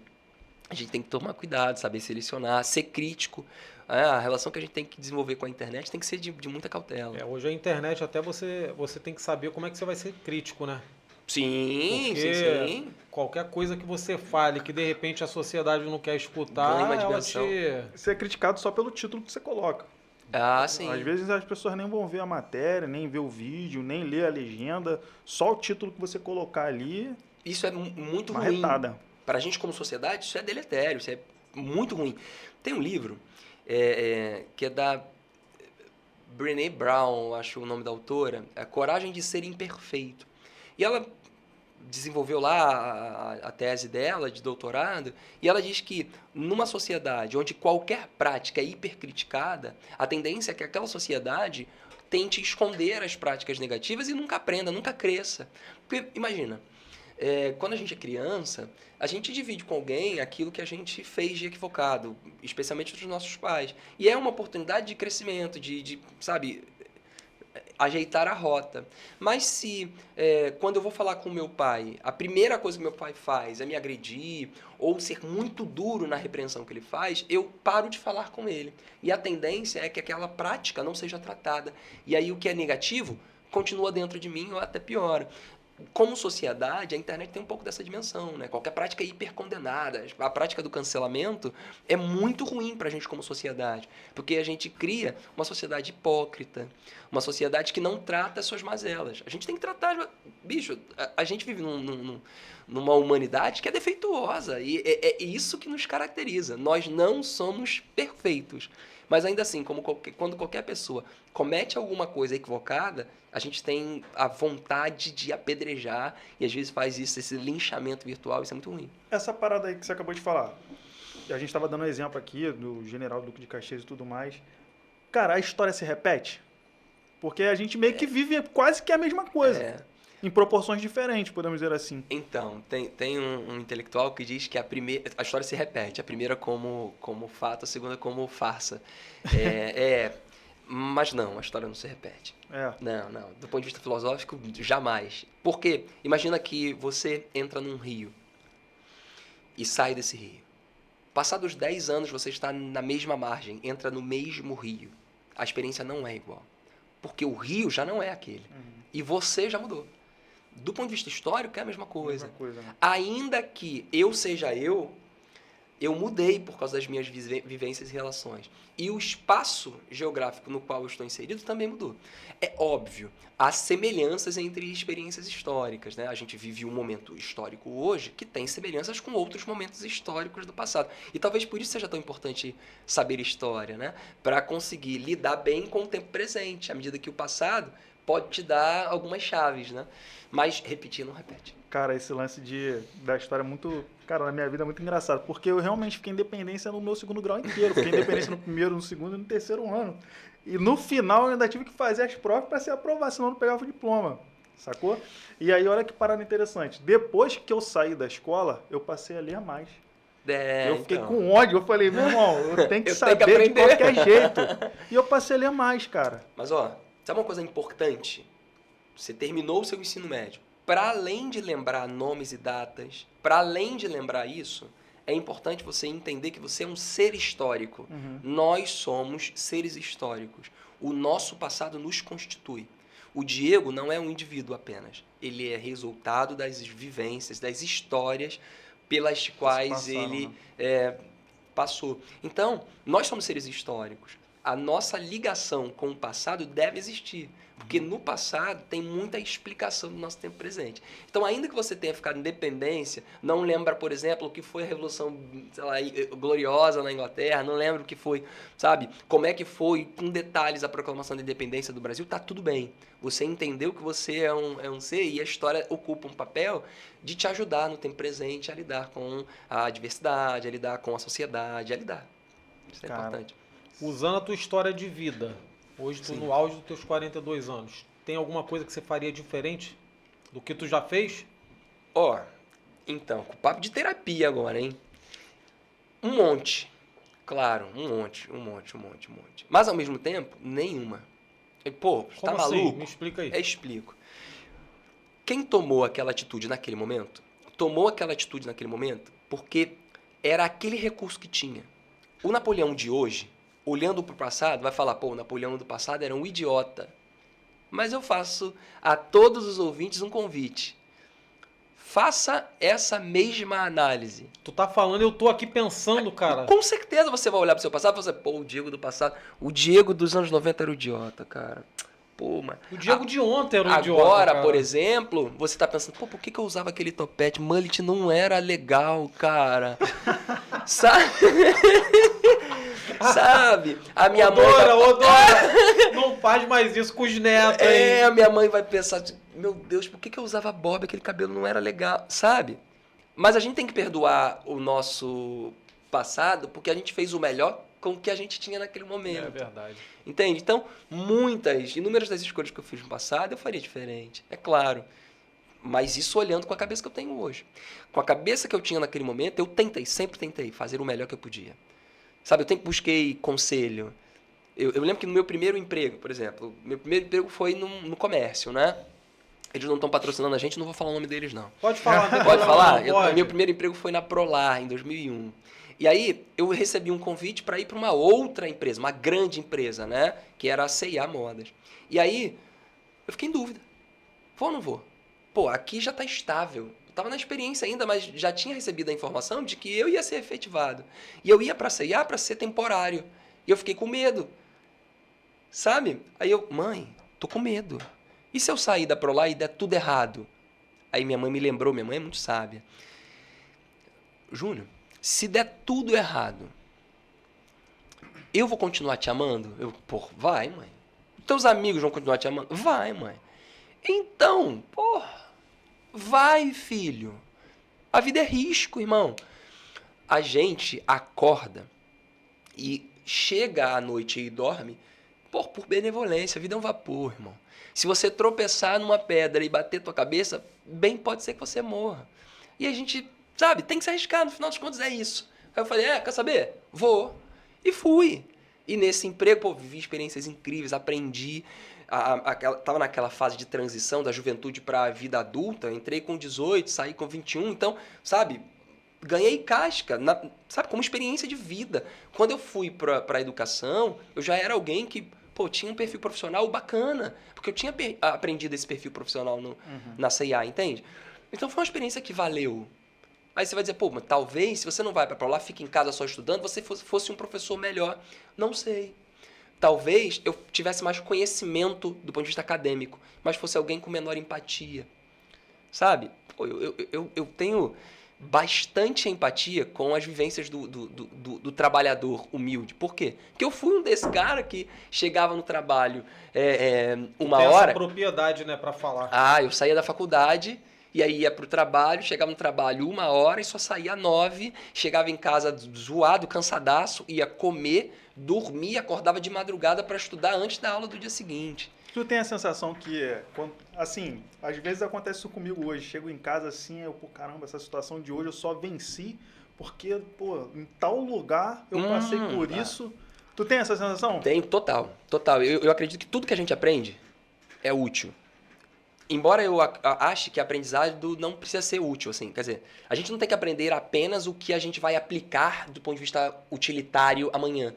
a gente tem que tomar cuidado, saber selecionar, ser crítico. A relação que a gente tem que desenvolver com a internet tem que ser de muita cautela.
Hoje a internet, até você tem que saber como é que você vai ser crítico, né?
Sim,
Porque
sim.
qualquer coisa que você fale que de repente a sociedade não quer escutar,
Ganha uma
ela
dimensão.
Você é criticado só pelo título que você coloca.
Ah, sim.
Às vezes as pessoas nem vão ver a matéria, nem ver o vídeo, nem ler a legenda. Só o título que você colocar ali,
Isso é muito
uma
ruim.
retada.
Para a gente como sociedade, isso é deletério, isso é muito ruim. Tem um livro que é da Brené Brown, acho o nome da autora, é Coragem de Ser Imperfeito. E ela desenvolveu lá a tese dela de doutorado, e ela diz que numa sociedade onde qualquer prática é hipercriticada, a tendência é que aquela sociedade tente esconder as práticas negativas e nunca aprenda, nunca cresça. Porque, imagina, quando a gente é criança, a gente divide com alguém aquilo que a gente fez de equivocado, especialmente dos nossos pais. E é uma oportunidade de crescimento, sabe, ajeitar a rota. Mas se, quando eu vou falar com meu pai, a primeira coisa que meu pai faz é me agredir ou ser muito duro na repreensão que ele faz, eu paro de falar com ele. E a tendência é que aquela prática não seja tratada. E aí o que é negativo continua dentro de mim ou até piora. Como sociedade, a internet tem um pouco dessa dimensão, né? Qualquer prática é hipercondenada. A prática do cancelamento é muito ruim para a gente como sociedade, porque a gente cria uma sociedade hipócrita, uma sociedade que não trata as suas mazelas. A gente tem que tratar... Bicho, a gente vive numa humanidade que é defeituosa, e é isso que nos caracteriza. Nós não somos perfeitos. Mas ainda assim, quando qualquer pessoa comete alguma coisa equivocada, a gente tem a vontade de apedrejar e às vezes faz isso, esse linchamento virtual, isso é muito ruim.
Essa parada aí que você acabou de falar, a gente estava dando um exemplo aqui do general Duque de Caxias e tudo mais. Cara, a história se repete? Porque a gente meio que vive quase que a mesma coisa. Em proporções diferentes, podemos dizer assim.
Então, tem um intelectual que diz que a história se repete. A primeira como fato, a segunda como farsa. Mas não, a história não se repete. Não. Do ponto de vista filosófico, jamais. Porque imagina que você entra num rio e sai desse rio. Passados 10 anos, você está na mesma margem, entra no mesmo rio. A experiência não é igual. Porque o rio já não é aquele. E você já mudou. Do ponto de vista histórico, é a mesma coisa.
Né?
Ainda que eu seja eu mudei por causa das minhas vivências e relações. E o espaço geográfico no qual eu estou inserido também mudou. É óbvio, há semelhanças entre experiências históricas, né? A gente vive um momento histórico hoje que tem semelhanças com outros momentos históricos do passado. E talvez por isso seja tão importante saber história, né? Para conseguir lidar bem com o tempo presente, à medida que o passado pode te dar algumas chaves, né? Mas repetir não repete.
Cara, esse lance da história é muito... Cara, na minha vida é muito engraçado, porque eu realmente fiquei em independência no meu segundo grau inteiro. Fiquei em independência no primeiro, no segundo e no terceiro ano. E no final eu ainda tive que fazer as provas para ser aprovado, senão eu não pegava o diploma. Sacou? E aí, olha que parada interessante. Depois que eu saí da escola, eu passei a ler mais. Eu fiquei com ódio. Eu falei, meu irmão, eu tenho que saber de qualquer jeito. E eu passei a ler mais, cara.
Mas, ó, sabe uma coisa importante? Você terminou o seu ensino médio. Para além de lembrar nomes e datas, para além de lembrar isso, é importante você entender que você é um ser histórico. Nós somos seres históricos. O nosso passado nos constitui. O Diego não é um indivíduo apenas. Ele é resultado das vivências, das histórias pelas quais ele passou. Então, nós somos seres históricos. A nossa ligação com o passado deve existir. Porque no passado tem muita explicação do nosso tempo presente. Então, ainda que você tenha ficado em independência, não lembra, por exemplo, o que foi a Revolução, sei lá, gloriosa na Inglaterra, não lembra o que foi, sabe, como é que foi, com detalhes, a proclamação da independência do Brasil, tá tudo bem. Você entendeu que você é um ser e a história ocupa um papel de te ajudar no tempo presente a lidar com a diversidade, a lidar com a sociedade, a lidar. Isso é importante.
Usando a tua história de vida, hoje tu no auge dos teus 42 anos, tem alguma coisa que você faria diferente do que tu já fez?
Então, com o papo de terapia agora, hein? Um monte. Claro, um monte. Mas, ao mesmo tempo, nenhuma. Pô, tá
Como assim?
maluco?
Me explica aí.
Explico. Quem tomou aquela atitude naquele momento, porque era aquele recurso que tinha. O Napoleão de hoje, olhando para o passado, vai falar, pô, o Napoleão do passado era um idiota. Mas eu faço a todos os ouvintes um convite. faça essa mesma análise.
Tu tá falando, eu tô aqui pensando, cara.
Com certeza você vai olhar pro seu passado e você, pô, o Diego do passado, o Diego dos anos 90 era o idiota, cara. Pô, mano.
O Diego de ontem era um idiota,
Agora,
cara.
por exemplo, você tá pensando, pô, por que eu usava aquele topete? Mullet não era legal, cara. Sabe? Sabe? A minha mãe...
Odora, não faz mais isso com os netos, hein?
a minha mãe vai pensar, meu Deus, por que eu usava bob? Aquele cabelo não era legal, sabe? Mas a gente tem que perdoar o nosso passado porque a gente fez o melhor com o que a gente tinha naquele momento.
É verdade.
Entende? Então, inúmeras das escolhas que eu fiz no passado, eu faria diferente, é claro. Mas isso olhando com a cabeça que eu tenho hoje. Com a cabeça que eu tinha naquele momento, eu sempre tentei fazer o melhor que eu podia. Sabe, eu sempre busquei conselho. Eu lembro que no meu primeiro emprego, por exemplo, meu primeiro emprego foi no comércio, né? Eles não estão patrocinando a gente, não vou falar o nome deles, não.
Pode falar. Não
Pode falar?
Não, pode.
Meu primeiro emprego foi na Prolar, em 2001. E aí, eu recebi um convite para ir para uma outra empresa, uma grande empresa, né? Que era a C&A Modas. E aí, eu fiquei em dúvida. Vou ou não vou? Pô, aqui já está estável. Eu estava na experiência ainda, mas já tinha recebido a informação de que eu ia ser efetivado. E eu ia para a C&A para ser temporário. E eu fiquei com medo. Sabe? Aí eu, mãe, tô com medo. E se eu sair da Prolar e der tudo errado? Aí minha mãe me lembrou, minha mãe é muito sábia. Júnior, se der tudo errado, eu vou continuar te amando? Eu, pô, vai, mãe. Teus amigos vão continuar te amando? Vai, mãe. Então, porra, vai, filho. A vida é risco, irmão. A gente acorda e chega à noite e dorme por benevolência. A vida é um vapor, irmão. Se você tropeçar numa pedra e bater tua cabeça, bem pode ser que você morra. E a gente, sabe, tem que se arriscar, no final das contas é isso. Aí eu falei, quer saber? Vou. E fui. E nesse emprego, pô, vivi experiências incríveis, aprendi. Tava naquela fase de transição da juventude para a vida adulta. Entrei com 18, saí com 21. Então, sabe, ganhei casca, sabe, como experiência de vida. Quando eu fui para a educação, eu já era alguém que, pô, tinha um perfil profissional bacana. Porque eu tinha aprendido esse perfil profissional na C&A, entende? Então foi uma experiência que valeu. Aí você vai dizer, pô, mas talvez, se você não vai para lá, fica em casa só estudando, você fosse um professor melhor. Não sei. Talvez eu tivesse mais conhecimento do ponto de vista acadêmico, mas fosse alguém com menor empatia. Sabe? Pô, eu tenho bastante empatia com as vivências do trabalhador humilde. Por quê? Porque eu fui um desse cara que chegava no trabalho uma hora...
Essa propriedade, né, para falar.
Eu saía da faculdade... E aí ia pro trabalho, chegava no trabalho 1h e só saía 9h, chegava em casa zoado, cansadaço, ia comer, dormia, acordava de madrugada para estudar antes da aula do dia seguinte.
Tu tem a sensação que, assim, às vezes acontece isso comigo hoje, chego em casa assim, pô, caramba, essa situação de hoje eu só venci porque, pô, em tal lugar eu passei por isso. Tu tem essa sensação?
Tenho, total. Eu acredito que tudo que a gente aprende é útil. Embora eu ache que a aprendizagem não precisa ser útil, assim, quer dizer, a gente não tem que aprender apenas o que a gente vai aplicar do ponto de vista utilitário amanhã.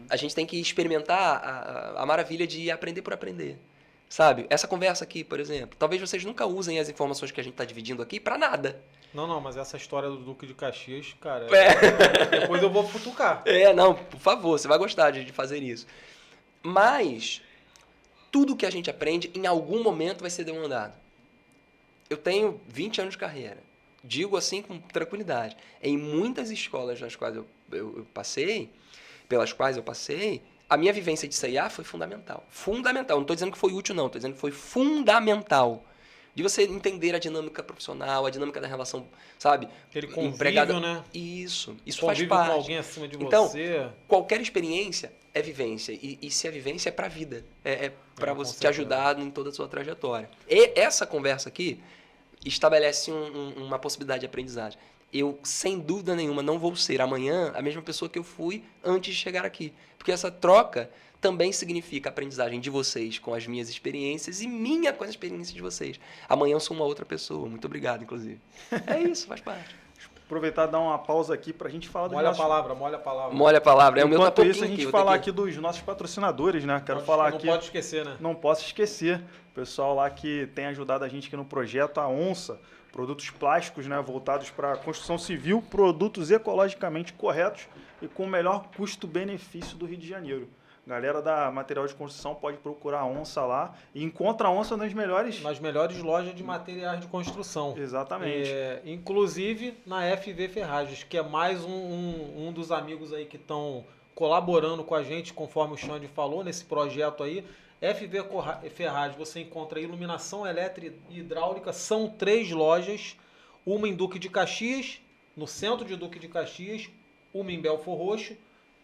A gente tem que experimentar a maravilha de aprender por aprender, sabe? Essa conversa aqui, por exemplo, talvez vocês nunca usem as informações que a gente está dividindo aqui para nada.
Não, mas essa história do Duque de Caxias, cara, depois eu vou futucar.
Não, por favor, você vai gostar de fazer isso. Mas... tudo que a gente aprende, em algum momento, vai ser demandado. Eu tenho 20 anos de carreira. Digo assim com tranquilidade. Em muitas escolas nas quais pelas quais eu passei, a minha vivência de C&A foi fundamental. Fundamental. Não estou dizendo que foi útil, não. Estou dizendo que foi fundamental. De você entender a dinâmica profissional, a dinâmica da relação, sabe?
Aquele convívio,
empregado,
né?
Isso
Convívio
faz parte.
Com alguém acima de
então,
você.
Qualquer experiência é vivência. E se é vivência, é para a vida. É para você te ajudar em toda a sua trajetória. E essa conversa aqui estabelece uma possibilidade de aprendizagem. Eu, sem dúvida nenhuma, não vou ser amanhã a mesma pessoa que eu fui antes de chegar aqui. Porque essa troca também significa aprendizagem de vocês com as minhas experiências e minha com as experiências de vocês. Amanhã eu sou uma outra pessoa. Muito obrigado, inclusive. É isso, faz parte.
Aproveitar e dar uma pausa aqui pra gente falar dos
Molha a palavra.
Molha a palavra. O meu tá
Enquanto isso, a gente
aqui,
falar aqui dos nossos patrocinadores, né? Quero falar aqui...
Não pode esquecer, né?
Não posso esquecer. O pessoal lá que tem ajudado a gente aqui no projeto, a Onça. produtos plásticos, né, voltados para a construção civil, produtos ecologicamente corretos e com o melhor custo-benefício do Rio de Janeiro. Galera da material de construção pode procurar a Onça lá e encontra a Onça nas melhores...
Nas melhores lojas de materiais de construção.
Exatamente.
Inclusive na FV Ferragens, que é mais um dos amigos aí que estão colaborando com a gente, conforme o Xande falou, nesse projeto aí. FV Ferragens, você encontra iluminação elétrica e hidráulica, são 3 lojas, uma em Duque de Caxias, no centro de Duque de Caxias, uma em Belfor Roxo,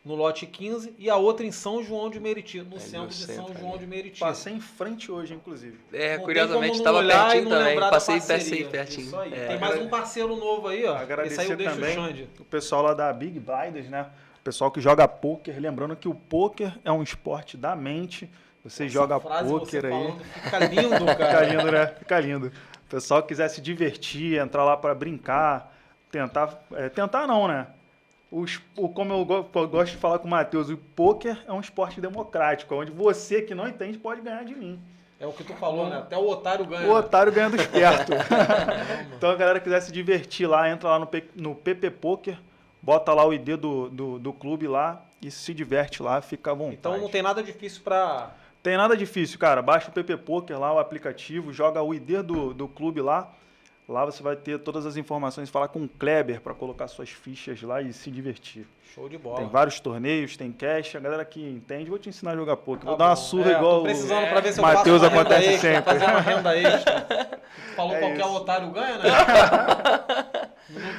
no lote 15, e a outra em São João de Meriti, no centro de São João de Meriti.
Passei em frente hoje, inclusive.
Curiosamente estava pertinho também, passei pertinho.
Isso aí. Tem mais um parceiro novo aí, ó.
Agradecer
Esse aí eu deixo
também
o Xande.
o pessoal lá da Big Blinders, né? O pessoal que joga pôquer, lembrando que o pôquer é um esporte da mente. Você joga pôquer aí.
Falando, fica lindo, cara.
Fica lindo, né? Fica lindo. O pessoal que quiser se divertir, entrar lá para brincar, tentar não, né? Como eu gosto de falar com o Matheus, o pôquer é um esporte democrático, onde você que não entende pode ganhar de mim.
É o que tu falou, né? Até o otário ganha.
O otário ganha do esperto. Então, a galera que quiser se divertir lá, entra lá no PP Poker, bota lá o ID do clube lá e se diverte lá, fica à vontade.
Então não tem nada difícil pra...
Tem nada difícil, cara. Baixa o PP Poker lá, o aplicativo, joga o ID do clube lá. Lá você vai ter todas as informações, falar com o Kleber para colocar suas fichas lá e se divertir.
Show de bola.
Tem vários torneios, tem cash, a galera que entende, vou te ensinar a jogar poker. Vou
Tá
dar uma
bom.
surra igual
precisando
o
pra ver se eu
Matheus
faço uma
acontece
renda extra,
sempre.
fazer uma renda extra. Falou
É
qualquer
isso.
otário ganha, né?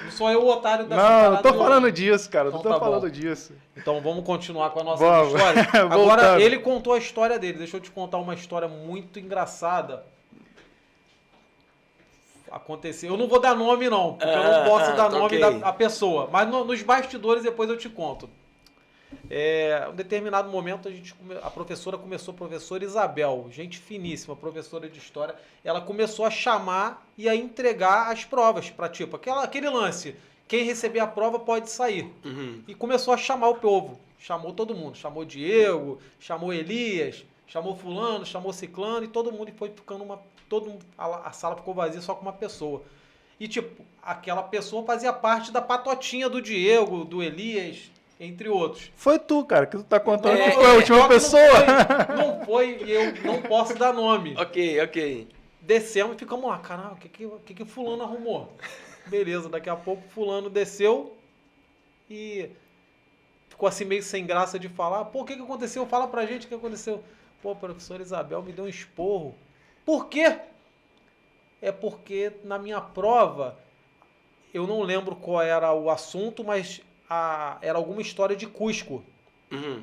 Não sou eu o otário dessa
Não, não
parada,
tô falando disso, cara.
Então
Não tô
tá
falando
bom.
disso.
Então vamos continuar com a nossa
Vamos.
história. Agora,
Voltando.
ele contou a história dele. Deixa eu te contar uma história muito engraçada. Aconteceu. Eu não vou dar nome, não, porque eu não posso dar nome
ok.
da pessoa. Mas nos bastidores depois eu te conto. Em um determinado momento a professora Isabel, gente finíssima, professora de história, ela começou a chamar e a entregar as provas para tipo aquele lance, quem receber a prova pode sair.
Uhum.
E começou a chamar o povo, chamou todo mundo, chamou Diego, chamou Elias, chamou fulano, chamou ciclano e todo mundo, e foi ficando a sala ficou vazia só com uma pessoa. E tipo, aquela pessoa fazia parte da patotinha do Diego, do Elias, entre outros.
Foi tu, cara, que tu tá contando que
Não,
foi a última pessoa.
Não foi e eu não posso dar nome.
Ok.
Descemos e ficamos lá, caralho, o que fulano arrumou? Beleza, daqui a pouco fulano desceu e ficou assim meio sem graça de falar. Pô, o que aconteceu? Fala pra gente o que aconteceu. Pô, a professora Isabel me deu um esporro. Por quê? É porque na minha prova, eu não lembro qual era o assunto, mas era alguma história de Cusco.
Uhum.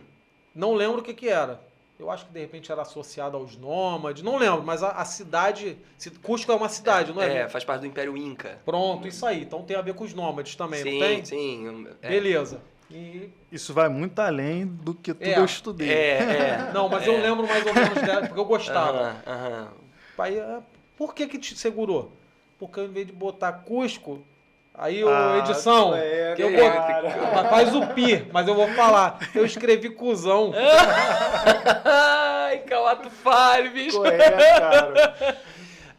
Não lembro o que era. Eu acho que de repente era associado aos nômades, não lembro, mas a cidade... Cusco é uma cidade, não é?
Faz parte do Império Inca.
Pronto, isso aí. Então tem a ver com os nômades também, não tem?
Sim.
Beleza. E...
Isso vai muito além do que tudo eu estudei.
Não, mas eu lembro mais ou menos dela, porque eu gostava.
Aham.
Aí, por que te segurou? Porque ao invés de botar Cusco, aí edição, faz o pi, mas eu vou falar. Eu escrevi cuzão.
Ai, Calato falho, bicho.
Cara.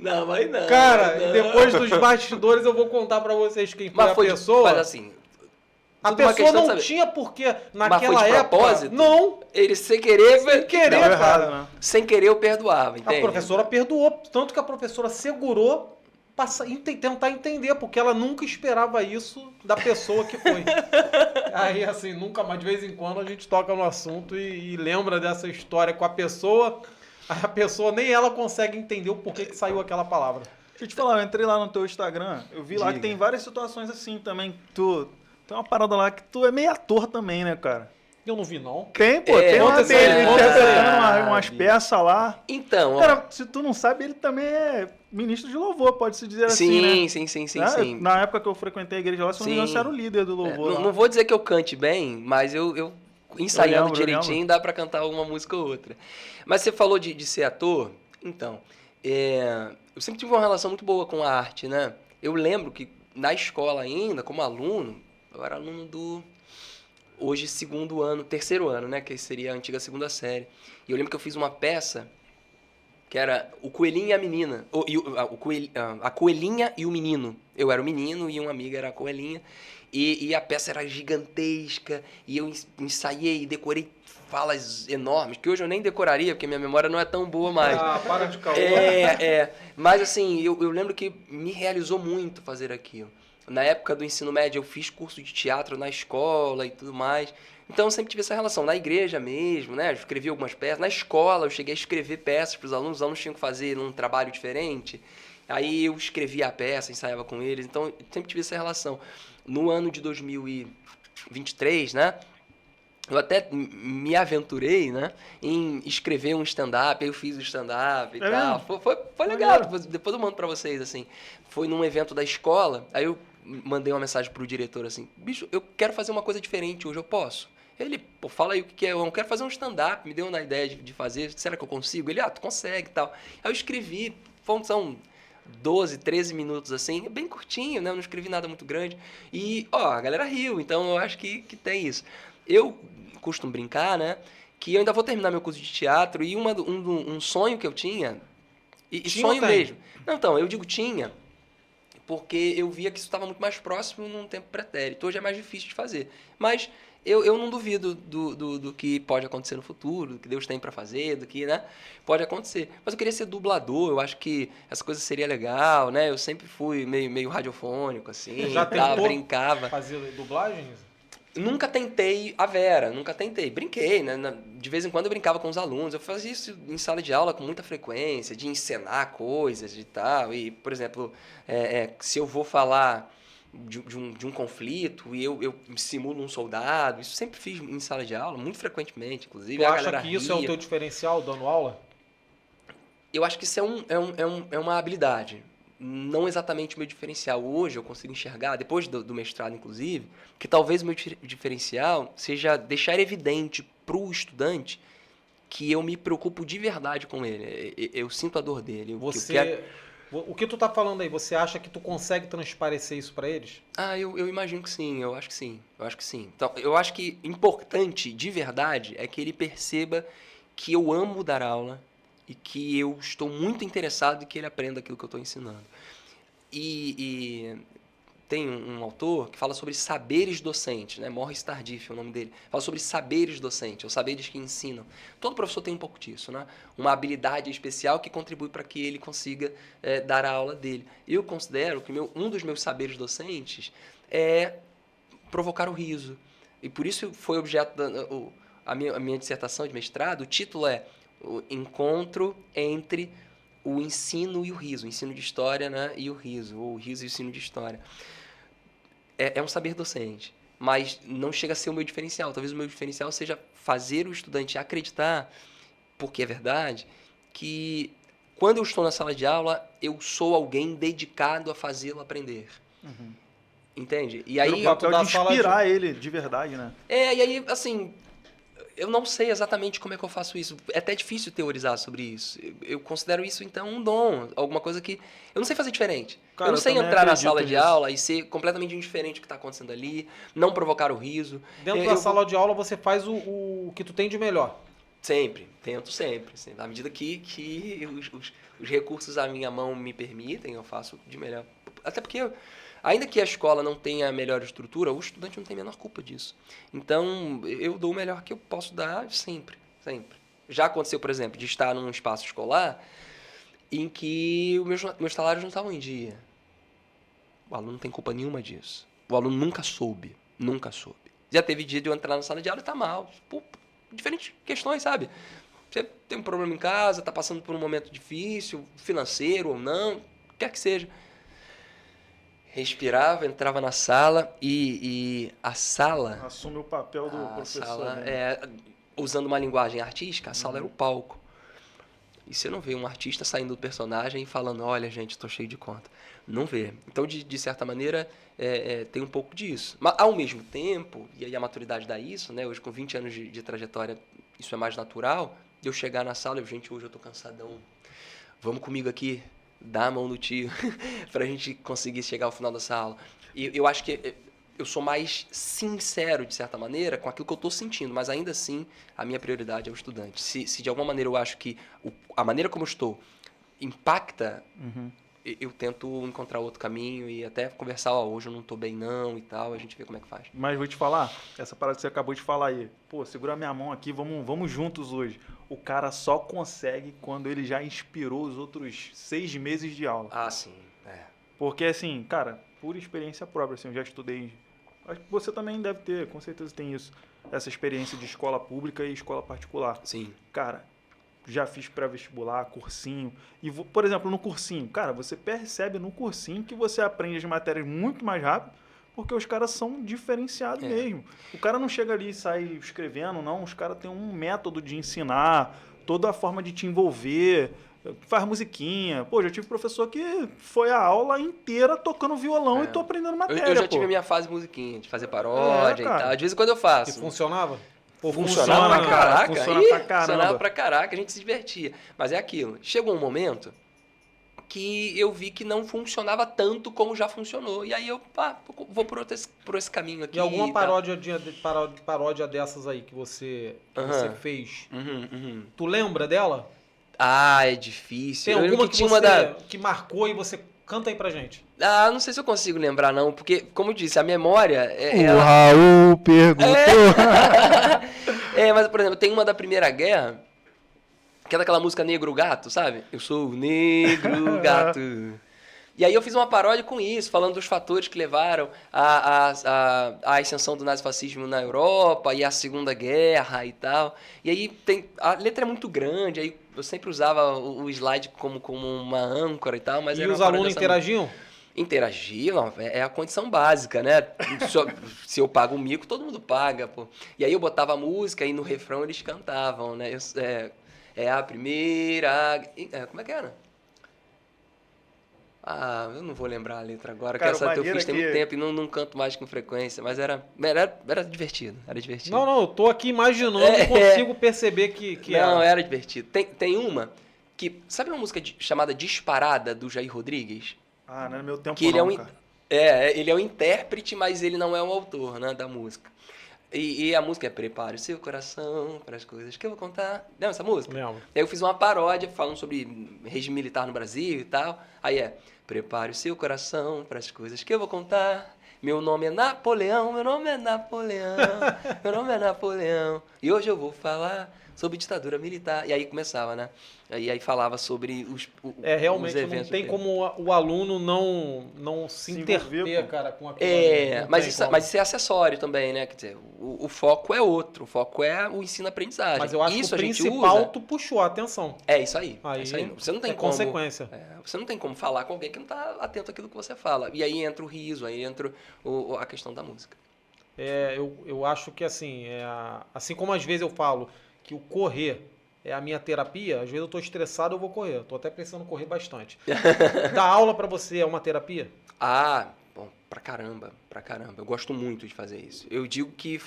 Não, mas não.
Cara,
não.
depois dos bastidores eu vou contar pra vocês quem foi a pessoa.
Mas assim,
A
tudo uma
pessoa
questão de
não
saber.
tinha porque
Mas
naquela
foi de
época.
propósito?
Não,
ele sem querer...
sem querer,
Deu
cara.
errado, né?
Sem querer eu perdoava,
A
entende?
professora perdoou, tanto que a professora segurou para tentar entender, porque ela nunca esperava isso da pessoa que foi. Aí, assim, nunca mais, de vez em quando, a gente toca no assunto e lembra dessa história com a pessoa. Aí a pessoa, nem ela consegue entender o porquê que saiu aquela palavra.
Deixa eu te falar, eu entrei lá no teu Instagram, eu vi lá que tem várias situações assim também. Tem uma parada lá que tu é meio ator também, né, cara?
Eu não vi, não.
Tem, pô, tem uma
aconteceu,
dele interpretando
aconteceu.
umas peças lá.
Então, ó.
Cara, se tu não sabe, ele também é ministro de louvor, pode-se dizer assim, né?
Sim.
Na época que eu frequentei a igreja lá, se não me engano, você era o líder do louvor lá.
Não vou dizer que eu cante bem, mas eu ensaiando
lembro.
direitinho, dá pra cantar uma música ou outra. Mas você falou de ser ator, então, eu sempre tive uma relação muito boa com a arte, né? Eu lembro que na escola ainda, como aluno, eu era aluno do, hoje, terceiro ano, né? Que seria a antiga segunda série. E eu lembro que eu fiz uma peça que era o coelhinho e a menina. A coelhinha e o menino. Eu era o menino e uma amiga era a coelhinha. E a peça era gigantesca, e eu ensaiei e decorei falas enormes, que hoje eu nem decoraria, porque minha memória não é tão boa mais.
Ah, para de caô.
Mas assim, eu lembro que me realizou muito fazer aquilo. Na época do ensino médio, eu fiz curso de teatro na escola e tudo mais. Então eu sempre tive essa relação. Na igreja mesmo, né? Eu escrevi algumas peças. Na escola, eu cheguei a escrever peças para os alunos tinham que fazer um trabalho diferente. Aí eu escrevia a peça, ensaiava com eles. Então eu sempre tive essa relação. No ano de 2023, né? Eu até me aventurei, né, em escrever um stand-up, eu fiz o stand-up e tal. Foi legal, depois eu mando pra vocês, assim. Foi num evento da escola, aí eu mandei uma mensagem pro diretor, assim, bicho, eu quero fazer uma coisa diferente hoje, eu posso? Ele, pô, fala aí o que é, eu quero fazer um stand-up, me deu uma ideia de fazer, será que eu consigo? Ele, tu consegue e tal. Aí eu escrevi, são 12, 13 minutos, assim, bem curtinho, né, eu não escrevi nada muito grande. E, a galera riu, então eu acho que tem isso. Eu costumo brincar, né? Que eu ainda vou terminar meu curso de teatro e um sonho que eu tinha. E sonho mesmo. Não, então, eu digo tinha, porque eu via que isso estava muito mais próximo num tempo pretérito. Hoje é mais difícil de fazer. Mas eu não duvido do que pode acontecer no futuro, do que Deus tem para fazer, do que, né? Pode acontecer. Mas eu queria ser dublador, eu acho que essa coisa seria legal, né? Eu sempre fui meio radiofônico, assim.
Já tentou
brincava.
fazer dublagens?
Nunca tentei a Vera, nunca tentei. Brinquei, né? De vez em quando eu brincava com os alunos. Eu fazia isso em sala de aula com muita frequência, de encenar coisas e tal. E, por exemplo, se eu vou falar de um conflito e eu simulo um soldado, isso sempre fiz em sala de aula, muito frequentemente, inclusive.
Tu acha que isso é o teu diferencial, dando aula?
Eu acho que isso é uma habilidade. Não exatamente o meu diferencial. Hoje eu consigo enxergar, depois do mestrado inclusive, que talvez o meu diferencial seja deixar evidente para o estudante que eu me preocupo de verdade com ele. Eu sinto a dor dele.
O que tu tá falando aí, você acha que tu consegue transparecer isso para eles?
Eu imagino que sim, eu acho que sim. Então, eu acho que importante de verdade é que ele perceba que eu amo dar aula, e que eu estou muito interessado em que ele aprenda aquilo que eu estou ensinando. E tem um autor que fala sobre saberes docentes, né? Maurice Tardif é o nome dele. Fala sobre saberes docentes, ou saberes que ensinam. Todo professor tem um pouco disso, né? Uma habilidade especial que contribui para que ele consiga dar a aula dele. Eu considero que um dos meus saberes docentes é provocar o riso. E por isso foi objeto a minha dissertação de mestrado. O título é o encontro entre o ensino e o riso, o ensino de história, né, e o riso, ou o riso e o ensino de história. É um saber docente, mas não chega a ser o meu diferencial. Talvez o meu diferencial seja fazer o estudante acreditar, porque é verdade, que quando eu estou na sala de aula, eu sou alguém dedicado a fazê-lo aprender.
Uhum.
Entende? E aí,
o papel de inspirar ele de verdade, né?
e aí, assim, eu não sei exatamente como é que eu faço isso. É até difícil teorizar sobre isso. Eu considero isso, então, um dom. Alguma coisa que eu não sei fazer diferente.
Cara,
eu não sei
também
entrar na
acredito
sala de
nisso.
aula e ser completamente indiferente do que está acontecendo ali, não provocar o riso.
Dentro da sala de aula você faz o que tu tem de melhor.
Sempre, tento sempre. À medida que os recursos à minha mão me permitem, eu faço de melhor. Até porque, ainda que a escola não tenha a melhor estrutura, o estudante não tem a menor culpa disso. Então, eu dou o melhor que eu posso dar sempre, sempre. Já aconteceu, por exemplo, de estar num espaço escolar em que meus salários não estavam em dia. O aluno não tem culpa nenhuma disso. O aluno nunca soube. Já teve dia de eu entrar na sala de aula e tá mal. Pô, diferentes questões, sabe? Você tem um problema em casa, tá passando por um momento difícil, financeiro ou não, quer que seja. Respirava, entrava na sala e a sala...
Assume o papel do professor.
Sala,
né?
usando uma linguagem artística, a sala era o palco. E você não vê um artista saindo do personagem e falando, olha, gente, estou cheio de conta. Não vê. Então, de certa maneira, tem um pouco disso. Mas, ao mesmo tempo, e aí a maturidade dá isso, né? Hoje, com 20 anos de trajetória, isso é mais natural. De eu chegar na sala, gente, hoje eu estou cansadão. Vamos comigo aqui, dá a mão no tio, para a gente conseguir chegar ao final dessa aula. E eu acho que eu sou mais sincero, de certa maneira, com aquilo que eu estou sentindo, mas ainda assim a minha prioridade é o estudante. Se de alguma maneira eu acho que a maneira como eu estou impacta, eu tento encontrar outro caminho e até conversar, hoje eu não estou bem não e tal, a gente vê como é que faz.
Mas vou te falar, essa parada que você acabou de falar aí, pô, segura minha mão aqui, vamos juntos hoje. O cara só consegue quando ele já inspirou os outros 6 meses de aula.
Ah, sim,
Porque assim, cara, por experiência própria, assim, eu já estudei. Acho que você também deve ter, com certeza tem isso. Essa experiência de escola pública e escola particular.
Sim.
Cara, já fiz pré-vestibular, cursinho. E, por exemplo, no cursinho, cara, você percebe no cursinho que você aprende as matérias muito mais rápido, porque os caras são diferenciados mesmo. O cara não chega ali e sai escrevendo, não. Os caras têm um método de ensinar, toda a forma de te envolver, faz musiquinha. Pô, já tive professor que foi a aula inteira tocando violão e tô aprendendo matéria,
eu já tive a minha fase musiquinha, de fazer paródia e
cara.
tal. De vez em quando eu faço.
E funcionava? Pô,
Funcionava pra caraca.
Funciona pra caramba.
Funcionava pra caraca, a gente se divertia. Mas é aquilo. Chegou um momento que eu vi que não funcionava tanto como já funcionou. E aí eu vou por esse caminho aqui.
E alguma
e tal.
paródia dessas aí que você fez,
Uhum.
tu lembra dela?
Ah, é difícil.
Tem
Eu lembro
alguma
que tinha uma da...
que marcou e você canta aí pra gente?
Ah, não sei se eu consigo lembrar não, porque, como eu disse, a memória...
O Raul perguntou.
Mas, por exemplo, tem uma da Primeira Guerra, que é daquela música Negro Gato, sabe? Eu sou o Negro Gato. E aí eu fiz uma paródia com isso, falando dos fatores que levaram à ascensão do nazifascismo na Europa e à Segunda Guerra e tal. E aí a letra é muito grande, aí eu sempre usava o slide como uma âncora e tal, mas
E
era
os
uma paródia
alunos interagiam?
Interagir, não, é a condição básica, né? Se eu pago o mico, todo mundo paga, pô. E aí eu botava a música e no refrão eles cantavam, né? É a primeira... Como é que era? Ah, eu não vou lembrar a letra agora,
Cara,
que essa eu fiz tem
que-
muito tempo e não canto mais com frequência, mas era divertido, era divertido.
Não, eu tô aqui imaginando e consigo perceber que
Não,
era.
era divertido. Tem uma que... Sabe uma música chamada Disparada, do Jair Rodrigues?
Ah, não é meu tempo
Que ele
não,
é
cara.
ele é o intérprete, mas ele não é o autor, né, da música. E a música é Prepare o seu coração para as coisas que eu vou contar. Lembra essa música?
Lembro.
Aí eu fiz uma paródia falando sobre regime militar no Brasil e tal. Aí Prepare o seu coração para as coisas que eu vou contar. Meu nome é Napoleão, meu nome é Napoleão, meu nome é Napoleão. E hoje eu vou falar sobre ditadura militar. E aí começava, né? E aí falava sobre os
Realmente
os eventos.
não tem como o aluno não se
Se
interter,
envolver, pô.
cara, com aquilo. ali. Não
Mas
tem
isso,
como.
mas isso é acessório também, né? Quer dizer, o foco é outro. O foco é o ensino-aprendizagem.
Mas eu acho
isso
que o
a gente
principal
usa.
tu puxou a atenção.
É isso aí.
Aí
é isso aí. Você não tem
é
como.
consequência.
Você não tem como falar com alguém que não está atento àquilo que você fala. E aí entra o riso, aí entra a questão da música.
Eu acho que assim, assim como às vezes eu falo que o correr é a minha terapia, às vezes eu tô estressado, eu vou correr. Eu tô até pensando em correr bastante. Dar aula pra você é uma terapia?
Ah, bom, pra caramba. Eu gosto muito de fazer isso. Eu digo que...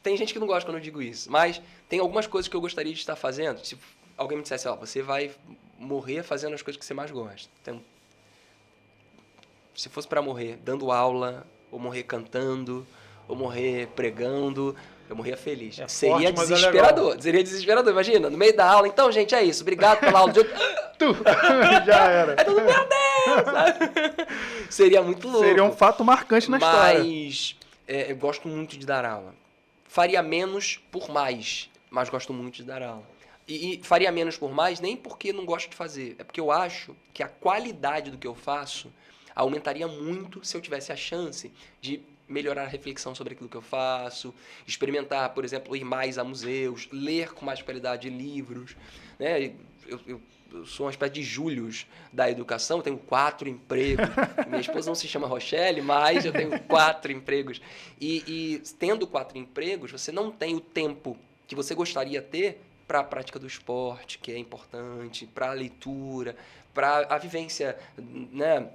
Tem gente que não gosta quando eu digo isso, mas tem algumas coisas que eu gostaria de estar fazendo. Se alguém me dissesse, você vai morrer fazendo as coisas que você mais gosta. Então, se fosse pra morrer dando aula, ou morrer cantando, ou morrer pregando, eu morria feliz. Seria
forte, mas é
desesperador. Seria desesperador, imagina, no meio da aula. Então, gente, é isso. Obrigado pela aula de hoje.
Já era.
É tudo, meu Deus! Sabe? Seria muito louco.
Seria um fato marcante na história.
Mas eu gosto muito de dar aula. Faria menos por mais, mas gosto muito de dar aula. E faria menos por mais nem porque não gosto de fazer. É porque eu acho que a qualidade do que eu faço aumentaria muito se eu tivesse a chance de melhorar a reflexão sobre aquilo que eu faço, experimentar, por exemplo, ir mais a museus, ler com mais qualidade livros, né? Eu sou uma espécie de Július da educação, eu tenho 4 empregos. Minha esposa não se chama Rochelle, mas eu tenho 4 empregos. E tendo 4 empregos, você não tem o tempo que você gostaria de ter para a prática do esporte, que é importante, para a leitura, para a vivência, né,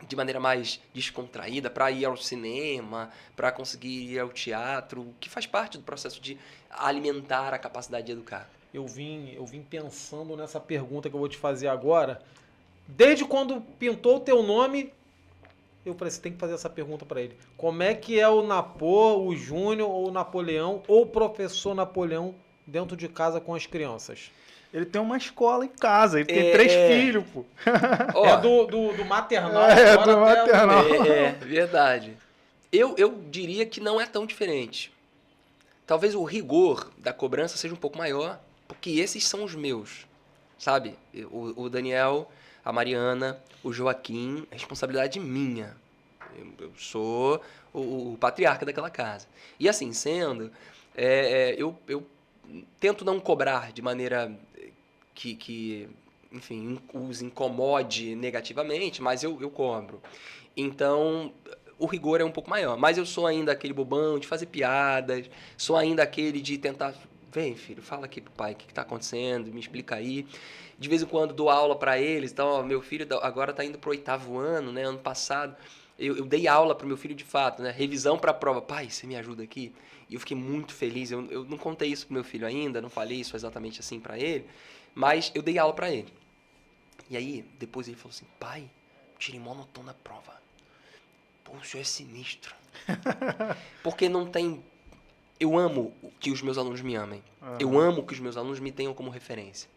de maneira mais descontraída, para ir ao cinema, para conseguir ir ao teatro, que faz parte do processo de alimentar a capacidade de educar.
Eu vim pensando nessa pergunta que eu vou te fazer agora. Desde quando pintou o teu nome, Eu falei, você tem que fazer essa pergunta para ele. Como é que é o Napô, o Júnior, ou o Napoleão, ou o professor Napoleão dentro de casa com as crianças?
Ele tem uma escola em casa, ele tem 3 filhos, pô.
Ó,
É do maternal.
É,
agora
do
até
maternal.
verdade. Eu diria que não é tão diferente. Talvez o rigor da cobrança seja um pouco maior, porque esses são os meus, sabe? O Daniel, a Mariana, o Joaquim, é responsabilidade minha. Eu sou o patriarca daquela casa. E assim sendo, eu tento não cobrar de maneira que enfim, os incomode negativamente, mas eu cobro. Então, o rigor é um pouco maior. Mas eu sou ainda aquele bobão de fazer piadas, sou ainda aquele de tentar... Vem, filho, fala aqui pro pai o que tá acontecendo, me explica aí. De vez em quando dou aula para eles. Então, ó, meu filho agora tá indo pro 8º ano, né? Ano passado, eu dei aula pro meu filho de fato, né? Revisão pra prova. Pai, você me ajuda aqui? E eu fiquei muito feliz. Eu não contei isso pro meu filho ainda, não falei isso exatamente assim para ele, mas eu dei aula para ele. E aí, depois ele falou assim, pai, tirei mó notão na prova. Pô, o senhor é sinistro. Porque não tem... Eu amo que os meus alunos me amem.
Aham.
Eu amo que os meus alunos me tenham como referência.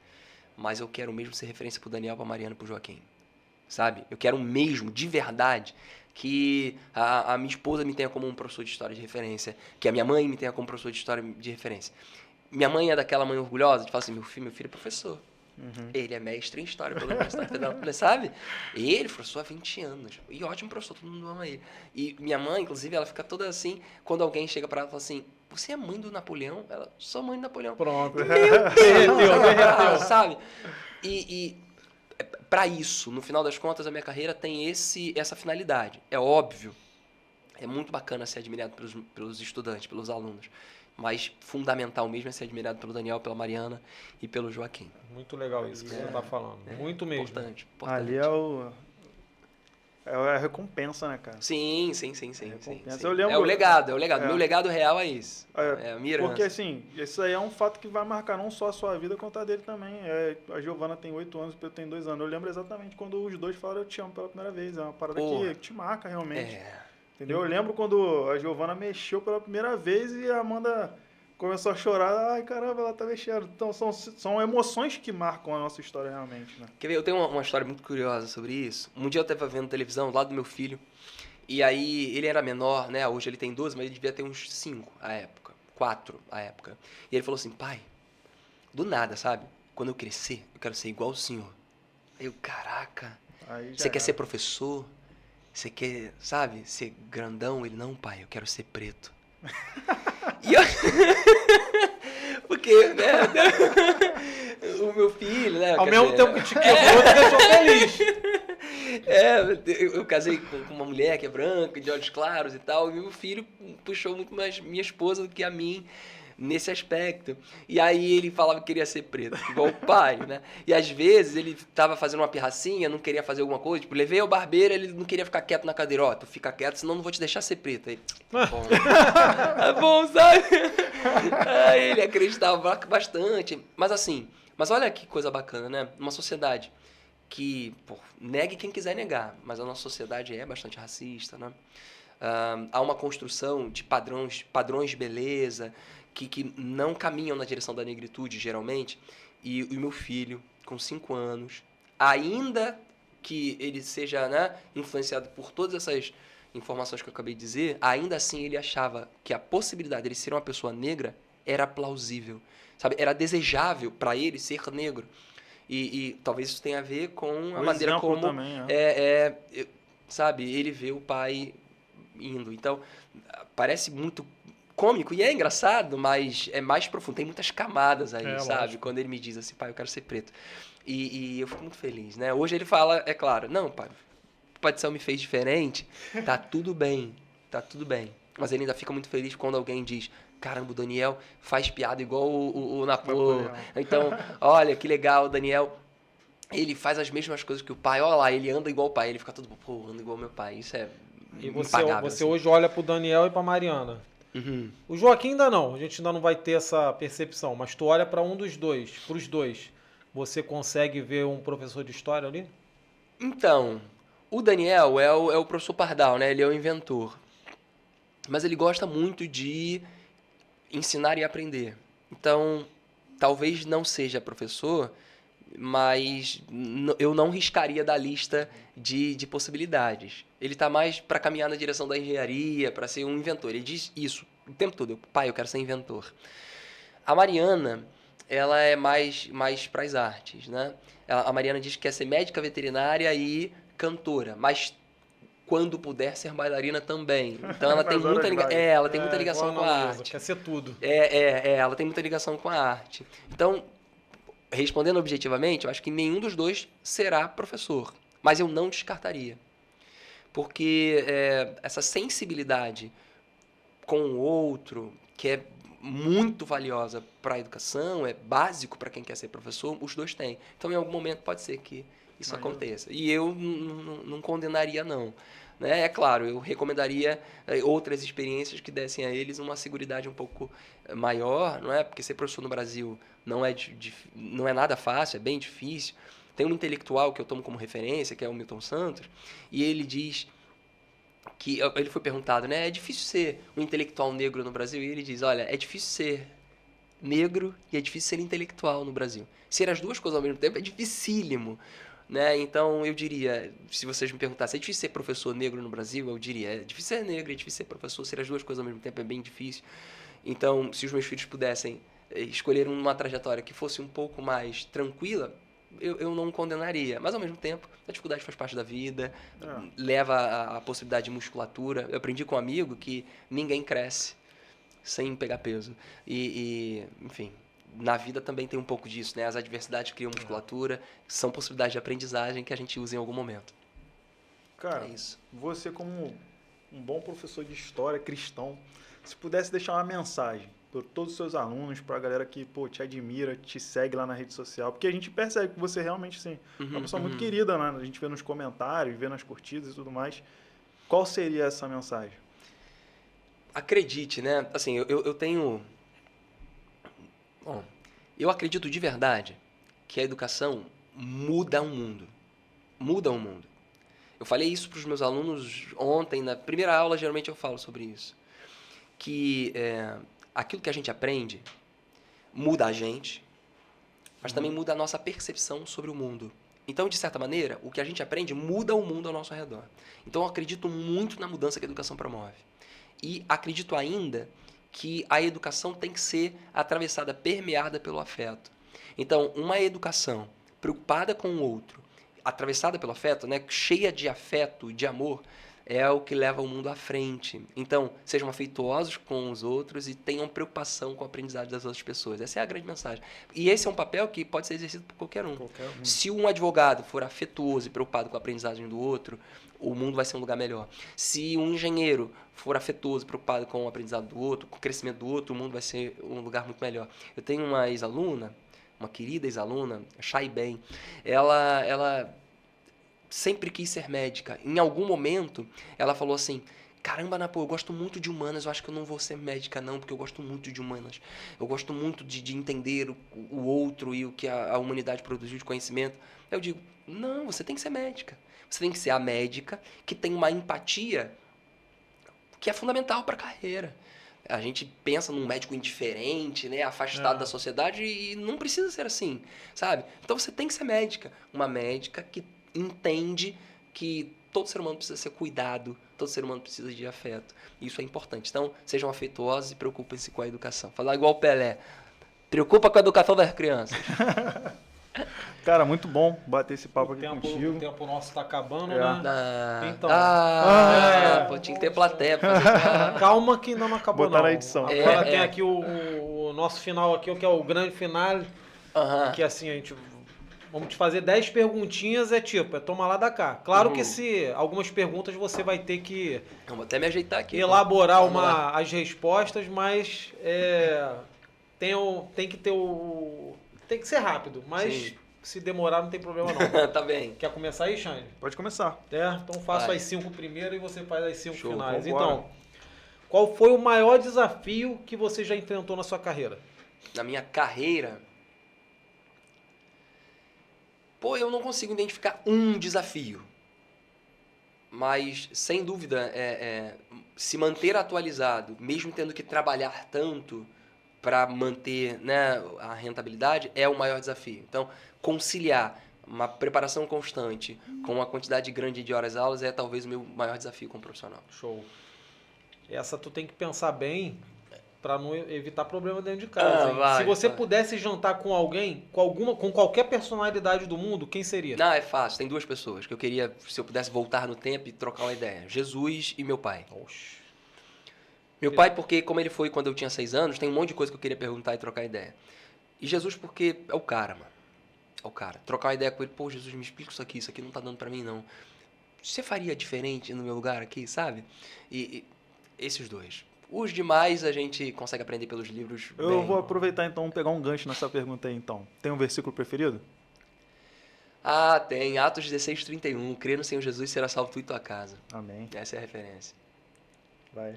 Mas eu quero mesmo ser referência pro Daniel, pra Mariana e pro Joaquim. Sabe? Eu quero mesmo, de verdade, que a minha esposa me tenha como um professor de história de referência. Que a minha mãe me tenha como professor de história de referência. Minha mãe é daquela mãe orgulhosa de falar assim, meu filho é professor.
Uhum.
Ele é mestre em história pela Universidade Federal, sabe? Ele, professor, há 20 anos. E ótimo professor, todo mundo ama ele. E minha mãe, inclusive, ela fica toda assim, quando alguém chega pra ela e fala assim, você é mãe do Napoleão? Ela, sou mãe do Napoleão.
Pronto.
Derreteu, sabe? E pra isso, no final das contas, a minha carreira tem essa finalidade. É óbvio, é muito bacana ser admirado pelos estudantes, pelos alunos. Mas fundamental mesmo é ser admirado pelo Daniel, pela Mariana e pelo Joaquim.
Muito legal isso que você tá falando. Muito mesmo.
Importante.
Ali é a recompensa, né, cara?
Sim.
recompensa. Eu lembro-
É o legado.
É.
Meu legado real é isso. É a minha herança.
Porque, assim, isso aí é um fato que vai marcar não só a sua vida, quanto a dele também. A Giovana tem 8 anos, o Pedro tem 2 anos. Eu lembro exatamente quando os dois falaram eu te amo pela primeira vez. É uma parada
Porra.
que te marca realmente.
É.
Entendeu? Eu lembro quando a Giovana mexeu pela primeira vez e a Amanda começou a chorar. Ai, caramba, ela tá mexendo. Então, são emoções que marcam a nossa história realmente, né?
Quer ver? Eu tenho uma história muito curiosa sobre isso. Um dia eu tava vendo televisão do lado do meu filho. E aí, ele era menor, né? Hoje ele tem 12, mas ele devia ter uns 5 à época. 4 à época. E ele falou assim, pai, do nada, sabe? Quando eu crescer, eu quero ser igual o senhor. Aí eu, caraca,
Aí já
você quer
era.
ser professor? Você quer, sabe, ser grandão? Ele, não, pai, eu quero ser preto. E eu... Porque, né? O meu filho, né?
Ao
quer
mesmo
dizer,
tempo que te quebrou, te deixou feliz.
eu casei com uma mulher que é branca, de olhos claros e tal, e o meu filho puxou muito mais minha esposa do que a mim nesse aspecto. E aí ele falava que queria ser preto, igual o pai, né? E às vezes ele tava fazendo uma pirracinha, não queria fazer alguma coisa, tipo, levei ao barbeiro, ele não queria ficar quieto na cadeira, ó, tu fica quieto, senão não vou te deixar ser preto. Aí, bom, é bom, sabe? Aí ele acreditava bastante, mas olha que coisa bacana, né? Uma sociedade que, pô, negue quem quiser negar, mas a nossa sociedade é bastante racista, né? Há uma construção de padrões de beleza que não caminham na direção da negritude, geralmente. E o meu filho, com 5 anos, ainda que ele seja, né, influenciado por todas essas informações que eu acabei de dizer, ainda assim ele achava que a possibilidade de ele ser uma pessoa negra era plausível, sabe? Era desejável para ele ser negro. E talvez isso tenha a ver com a
O
maneira
exemplo
como
também,
sabe, ele vê o pai indo. Então, parece muito cômico e é engraçado, mas é mais profundo. Tem muitas camadas aí, sabe?
Lógico.
Quando ele me diz assim, pai, eu quero ser preto. E eu fico muito feliz, né? Hoje ele fala, é claro, não, pai, o Pai do Céu me fez diferente, tá tudo bem, tá tudo bem. Mas ele ainda fica muito feliz quando alguém diz, caramba, o Daniel faz piada igual o Napoleão. Então, olha, que legal, o Daniel, ele faz as mesmas coisas que o pai. Olha lá, ele anda igual o pai. Ele fica todo, pô, anda igual meu pai. Isso é
E
impagável,
você
assim.
hoje olha pro Daniel e pra Mariana.
Uhum.
O Joaquim ainda não, a gente ainda não vai ter essa percepção, mas tu olha para um dos dois, pros dois, você consegue ver um professor de história ali?
Então, O Daniel é o professor Pardal, né? Ele é o inventor. Mas ele gosta muito de ensinar e aprender. Então, talvez não seja professor, mas eu não riscaria da lista de possibilidades. Ele está mais para caminhar na direção da engenharia, para ser um inventor. Ele diz isso o tempo todo. Pai, eu quero ser inventor. A Mariana, ela é mais para as artes, né? A Mariana diz que quer ser médica veterinária e cantora, mas quando puder ser bailarina também. Então ela tem
Nas horas vagas.
ela tem muita ligação
igual
com a
Ana Luísa,
arte.
quer ser tudo.
Ela tem muita ligação com a arte. Então, respondendo objetivamente, eu acho que nenhum dos dois será professor, mas eu não descartaria. Porque essa sensibilidade com o outro, que é muito valiosa para a educação, é básico para quem quer ser professor, os dois têm. Então, em algum momento, pode ser que isso aconteça. E eu não condenaria, não. Né? É claro, eu recomendaria outras experiências que dessem a eles uma seguridade um pouco maior, não é? Porque ser professor no Brasil não é nada fácil, é bem difícil. Tem um intelectual que eu tomo como referência, que é o Milton Santos, e ele diz que ele foi perguntado, né? É difícil ser um intelectual negro no Brasil? E ele diz, olha, é difícil ser negro e é difícil ser intelectual no Brasil. Ser as duas coisas ao mesmo tempo é dificílimo. Né? Então, eu diria, se vocês me perguntassem, é difícil ser professor negro no Brasil? Eu diria, é difícil ser negro, é difícil ser professor, ser as duas coisas ao mesmo tempo é bem difícil. Então, se os meus filhos pudessem escolher uma trajetória que fosse um pouco mais tranquila, eu não condenaria. Mas, ao mesmo tempo, a dificuldade faz parte da vida, leva a possibilidade de musculatura. Eu aprendi com um amigo que ninguém cresce sem pegar peso. Enfim... Na vida também tem um pouco disso, né? As adversidades criam musculatura, são possibilidades de aprendizagem que a gente usa em algum momento.
Cara,
É isso.
você como um bom professor de história cristão, se pudesse deixar uma mensagem para todos os seus alunos, para a galera que te admira, te segue lá na rede social, porque a gente percebe que você realmente é uma pessoa muito querida, né? A gente vê nos comentários, vê nas curtidas e tudo mais. Qual seria essa mensagem?
Acredite, né? Assim, eu tenho... Bom, eu acredito de verdade que a educação muda o mundo. Muda o mundo. Eu falei isso para os meus alunos ontem, na primeira aula, geralmente eu falo sobre isso. Que aquilo que a gente aprende muda a gente, mas também muda a nossa percepção sobre o mundo. Então, de certa maneira, o que a gente aprende muda o mundo ao nosso redor. Então, eu acredito muito na mudança que a educação promove. E acredito ainda que a educação tem que ser atravessada, permeada pelo afeto. Então, uma educação preocupada com o outro, atravessada pelo afeto, né, cheia de afeto, de amor, é o que leva o mundo à frente. Então, sejam afetuosos com os outros e tenham preocupação com o aprendizado das outras pessoas. Essa é a grande mensagem. E esse é um papel que pode ser exercido por qualquer um. Se um advogado for afetuoso e preocupado com a aprendizagem do outro, o mundo vai ser um lugar melhor. Se um engenheiro for afetuoso, preocupado com o aprendizado do outro, com o crescimento do outro, o mundo vai ser um lugar muito melhor. Eu tenho uma ex-aluna, uma querida ex-aluna, a Chay Ben, ela sempre quis ser médica. Em algum momento, ela falou assim, caramba, Napô, eu gosto muito de humanas, eu acho que eu não vou ser médica não, porque eu gosto muito de humanas. Eu gosto muito de entender o outro e o que a humanidade produziu de conhecimento. Eu digo, não, você tem que ser médica. Você tem que ser a médica que tem uma empatia que é fundamental para a carreira. A gente pensa num médico indiferente, né, afastado da sociedade, e não precisa ser assim, sabe? Então você tem que ser médica. Uma médica que entende que todo ser humano precisa ser cuidado, todo ser humano precisa de afeto. Isso é importante. Então, sejam afetuosos e preocupem-se com a educação. Falar igual o Pelé. Preocupa com a educação das crianças.
Cara, muito bom bater esse papo aqui contigo.
O tempo nosso tá acabando, né? Então.
Pô, tinha que ter plateia pra fazer.
Calma que ainda não acabou,
Botar
não.
na edição.
Agora tem aqui o nosso final aqui, que é o grande finale. Que assim, a gente... Vamos te fazer 10 perguntinhas, é tomar lá da cá. Claro que se algumas perguntas você vai ter que...
Eu vou até me ajeitar aqui.
Elaborar as respostas, mas tem que ter tem que ser rápido, mas se demorar não tem problema não.
Tá bem.
Quer começar aí, Xande?
Pode começar.
Então faço as 5 primeiro e você faz as 5 finais.
Vambora.
Então, qual foi o maior desafio que você já enfrentou na sua carreira?
Na minha carreira... Pô, eu não consigo identificar um desafio. mas sem dúvida, se manter atualizado, mesmo tendo que trabalhar tanto para manter, né, a rentabilidade, é o maior desafio. Então, conciliar uma preparação constante com uma quantidade grande de horas aulas é talvez o meu maior desafio como profissional.
Show. Essa tu tem que pensar bem para não evitar problema dentro de casa. Hein? Se você pudesse jantar com alguém, com qualquer personalidade do mundo, quem seria?
Não, é fácil. Tem duas pessoas que eu queria, se eu pudesse voltar no tempo e trocar uma ideia. Jesus e meu pai.
Oxe.
Meu pai, porque como ele foi quando eu tinha 6 anos, tem um monte de coisa que eu queria perguntar e trocar ideia. E Jesus, porque é o cara, mano. É o cara. Trocar uma ideia com ele, pô, Jesus, me explica isso aqui não tá dando pra mim, não. Você faria diferente no meu lugar aqui, sabe? E esses dois. Os demais a gente consegue aprender pelos livros.
Eu vou aproveitar então, pegar um gancho nessa pergunta aí então. Tem um versículo preferido?
Ah, tem. Atos 16:31. Crer no Senhor Jesus será salvo tu e tua casa.
Amém.
Essa é a referência.
Vai.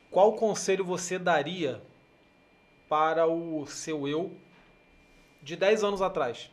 Qual conselho você daria para o seu eu de 10 anos atrás?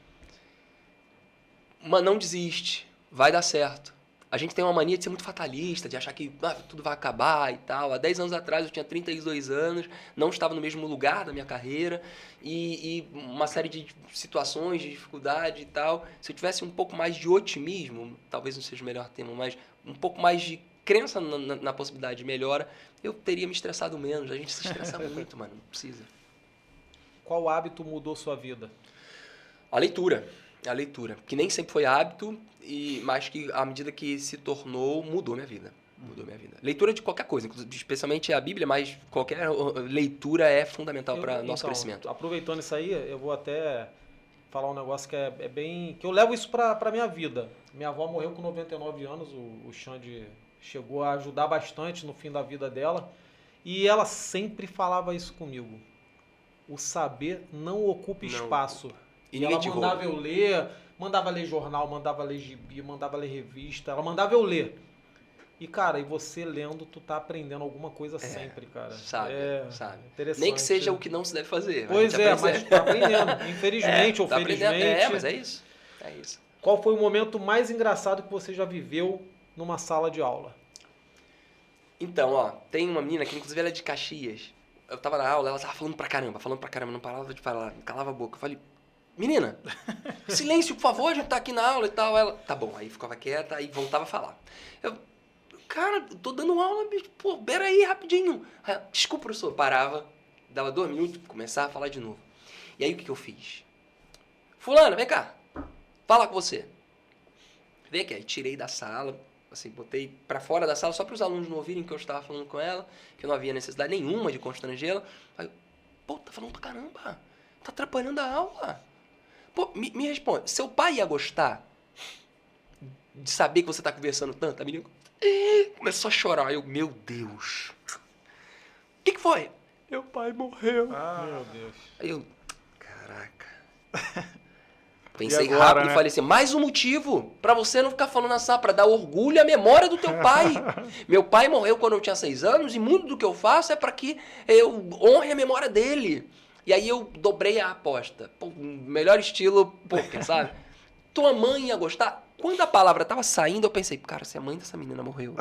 Mas não desiste. Vai dar certo. A gente tem uma mania de ser muito fatalista, de achar que tudo vai acabar e tal. Há 10 anos atrás eu tinha 32 anos, não estava no mesmo lugar da minha carreira e uma série de situações, de dificuldade e tal. Se eu tivesse um pouco mais de otimismo, talvez não seja o melhor termo, mas um pouco mais de crença na possibilidade de melhora, eu teria me estressado menos. A gente se estressa muito, mano, não precisa.
Qual hábito mudou sua vida?
A leitura, que nem sempre foi hábito, mas que à medida que se tornou, mudou minha vida. Leitura de qualquer coisa, especialmente a Bíblia, mas qualquer leitura é fundamental para nosso crescimento.
Aproveitando isso aí, eu vou até falar um negócio que é bem... que eu levo isso para minha vida. Minha avó morreu com 99 anos, o Xande chegou a ajudar bastante no fim da vida dela, e ela sempre falava isso comigo. O saber não ocupa espaço.
E
ela mandava eu ler, mandava ler jornal, mandava ler gibi, mandava ler revista, ela mandava eu ler. E, cara, e você lendo, tu tá aprendendo alguma coisa sempre, cara.
Sabe.
Interessante.
Nem que seja o que não se deve fazer.
Pois mas tá aprendendo. Infelizmente ou felizmente.
Mas é isso.
Qual foi o momento mais engraçado que você já viveu numa sala de aula?
Então, ó, tem uma menina que inclusive ela é de Caxias. Eu tava na aula, ela tava falando pra caramba, não parava de falar, calava a boca. Eu falei, menina, silêncio, por favor, a gente tá aqui na aula e tal. Ela, tá bom, aí ficava quieta e voltava a falar. Eu, cara, tô dando aula, bicho, pô, pera aí, rapidinho. Desculpa, professor. Parava, dava 2 minutos, começava a falar de novo. E aí o que eu fiz? Fulana, vem cá, fala com você. Vem aqui, aí tirei da sala, assim, botei pra fora da sala só para os alunos não ouvirem que eu estava falando com ela, que não havia necessidade nenhuma de constrangê-la. Aí, pô, tá falando pra caramba, tá atrapalhando a aula. Pô, me responde, seu pai ia gostar de saber que você tá conversando tanto? A menina começou a chorar. Eu, meu Deus. O que foi? Meu pai morreu.
Meu Deus.
Aí eu, caraca. Pensei
agora,
rápido
né?
e falei assim, mais um motivo pra você não ficar falando assim, pra dar orgulho à memória do teu pai. Meu pai morreu quando eu tinha 6 anos e muito do que eu faço é pra que eu honre a memória dele. E aí eu dobrei a aposta. Pô, melhor estilo poker, sabe? Tua mãe ia gostar? Quando a palavra tava saindo, eu pensei, cara, se a mãe dessa menina morreu,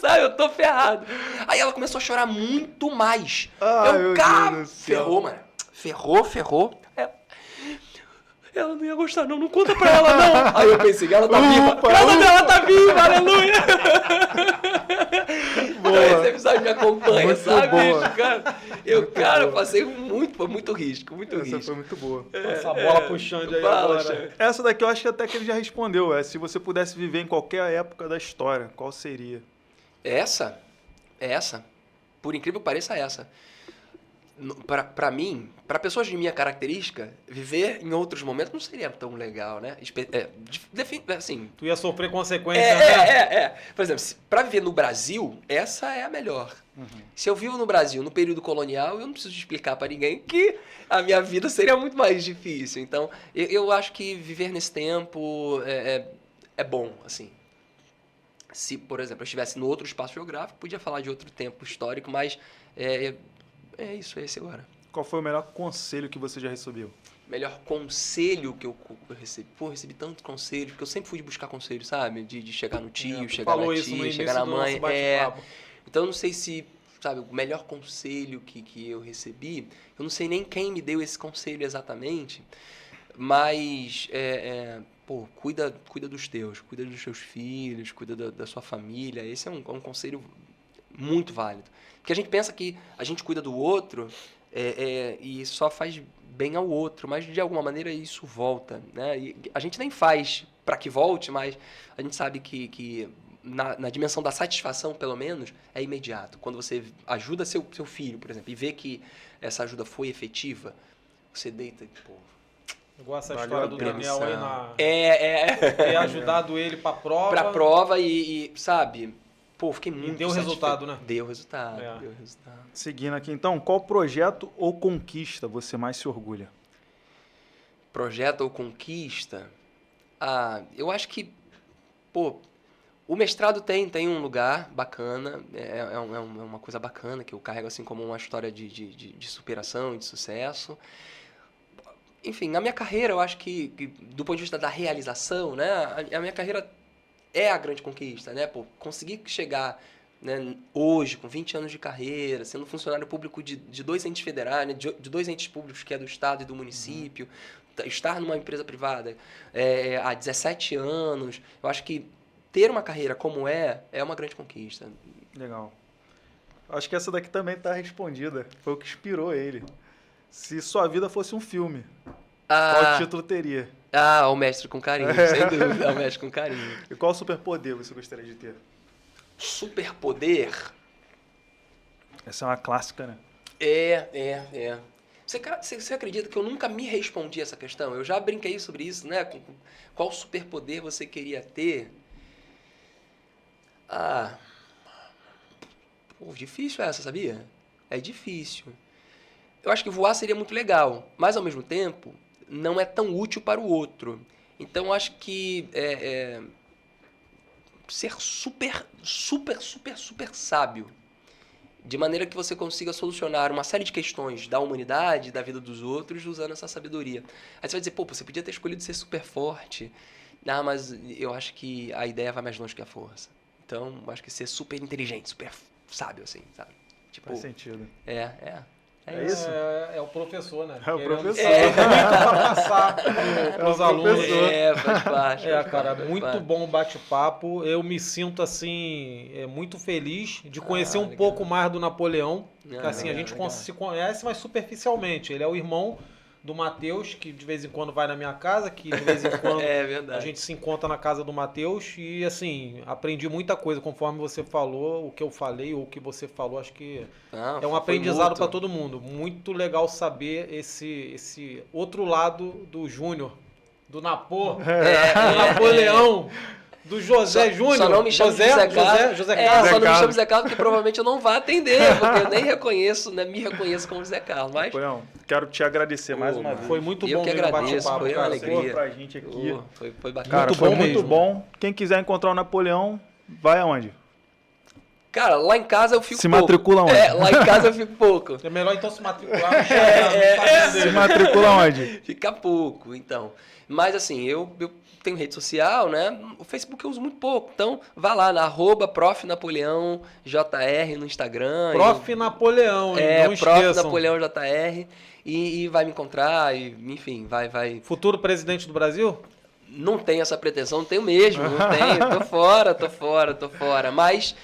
sabe, eu tô ferrado. Aí ela começou a chorar muito mais.
Meu Deus do céu.
Ferrou, mano. Ferrou. Ela não ia gostar, não conta pra ela, não. Aí eu pensei, ela tá viva. Graças dela tá viva, aleluia. Então esse episódio me acompanha,
muito
sabe,
boa.
bicho, cara? Eu passei muito risco,
Essa foi muito boa.
Essa bola puxando aí
Fala,
agora.
Xande.
Essa daqui eu acho que até que ele já respondeu. Se você pudesse viver em qualquer época da história, qual seria?
Essa, por incrível que pareça, essa. Pra mim, pra pessoas de minha característica, viver em outros momentos não seria tão legal, né? Assim,
Tu ia sofrer consequências, né?
Por exemplo, pra viver no Brasil, essa é a melhor. Se eu vivo no Brasil, no período colonial, eu não preciso explicar pra ninguém que a minha vida seria muito mais difícil. Então, eu acho que viver nesse tempo é bom, assim. Se, por exemplo, eu estivesse no outro espaço geográfico, podia falar de outro tempo histórico, mas é isso, é esse agora.
Qual foi o melhor conselho que você já recebeu?
Melhor conselho que eu recebi. Pô, eu recebi tanto conselho, porque eu sempre fui de buscar conselho, sabe? De chegar no tio,
Tu
chegar
falou
na
isso no
tia,
início
chegar na
do
mãe.
nosso bate-papo.
Então eu não sei se, sabe, o melhor conselho que eu recebi, eu não sei nem quem me deu esse conselho exatamente, mas, pô, cuida dos teus filhos, cuida da sua família. Esse é um conselho muito válido. Porque a gente pensa que a gente cuida do outro e só faz bem ao outro, mas de alguma maneira isso volta, né? E a gente nem faz para que volte, mas a gente sabe que na dimensão da satisfação, pelo menos, é imediato. Quando você ajuda seu filho, por exemplo, e vê que essa ajuda foi efetiva, você deita e, pô...
Igual essa
Valeu
história
a
do
pena.
Daniel aí na...
É.
ter ajudado ele pra prova.
Pra prova e, sabe, pô, fiquei muito
deu
satisfeito.
resultado, né?
Deu resultado,
É.
deu resultado.
Seguindo aqui, então, qual projeto ou conquista você mais se orgulha?
Projeto ou conquista? Ah, eu acho que, pô, o mestrado tem um lugar bacana, é uma coisa bacana que eu carrego assim como uma história de superação e de sucesso. Enfim, na minha carreira, eu acho que do ponto de vista da realização, né, a minha carreira é a grande conquista, né? Pô, conseguir chegar, né, hoje, com 20 anos de carreira, sendo funcionário público de 2 entes federais, né, de 2 entes públicos, que é do Estado e do município, estar numa empresa privada há 17 anos, eu acho que ter uma carreira como é uma grande conquista.
Legal. Acho que essa daqui também está respondida. Foi o que inspirou ele. Se sua vida fosse um filme, qual título teria?
O Mestre com Carinho, sem dúvida, o Mestre com Carinho.
E qual superpoder você gostaria de ter?
Superpoder?
Essa é uma clássica, né?
Você acredita que eu nunca me respondi essa questão? Eu já brinquei sobre isso, né? Qual superpoder você queria ter? Pô, difícil essa, sabia? É difícil. Eu acho que voar seria muito legal, mas ao mesmo tempo não é tão útil para o outro. Então eu acho que ser super sábio, de maneira que você consiga solucionar uma série de questões da humanidade, da vida dos outros, usando essa sabedoria. Aí você vai dizer, pô, você podia ter escolhido ser super forte. Não, mas eu acho que a ideia vai mais longe que a força. Então, eu acho que ser super inteligente, super sábio, assim, sabe? Tipo,
Faz sentido.
É
isso?
É o professor, né?
É o
Querendo
professor.
saber muito pra passar pros
o
alunos.
professor.
Faz parte.
Cara,
faz
muito
parte.
bom o bate-papo. Eu me sinto, assim, muito feliz de conhecer um
legal.
pouco mais do Napoleão. Que, assim,
legal,
a gente
legal.
se conhece, mas superficialmente. Ele é o irmão do Matheus, que de vez em quando vai na minha casa, que de vez em quando
É verdade.
a gente se encontra na casa do Matheus. E, assim, aprendi muita coisa conforme você falou, o que eu falei ou o que você falou. Acho que
Não,
é um
foi
aprendizado
mútuo.
para todo mundo. Muito legal saber esse outro lado do Júnior, do Napô, do Napoleão, do José Júnior.
Só não me chame de Zé Carlos.
José
Só
Carlos.
não me chame de Zé Carlos, porque provavelmente eu não vou atender, porque eu nem reconheço, né, me reconheço como Zé Carlos. Mas
Napoleão, quero te agradecer mais uma vez.
Foi muito
Eu
bom
que
mesmo o
agradeço,
bate-papo,
foi uma
cara.
alegria.
Pra gente aqui.
Foi bacana.
Cara,
Muito
foi
bom
muito
mesmo.
bom. Quem quiser encontrar o Napoleão, vai aonde?
Cara, lá em casa eu fico
Se
pouco.
matricula onde?
Lá em casa eu fico pouco.
É melhor então se matricular no Instagram
Se
dele.
matricula onde?
Fica pouco, então. Mas assim, eu tenho rede social, né? O Facebook eu uso muito pouco. Então, vá lá na @profnapoleãojr no Instagram.
Prof. Napoleão, hein? Não
Prof.
esqueçam.
Napoleão JR. E vai me encontrar, e, enfim, vai.
Futuro presidente do Brasil?
Não tenho essa pretensão, não tenho mesmo, não tenho. Tô fora. Mas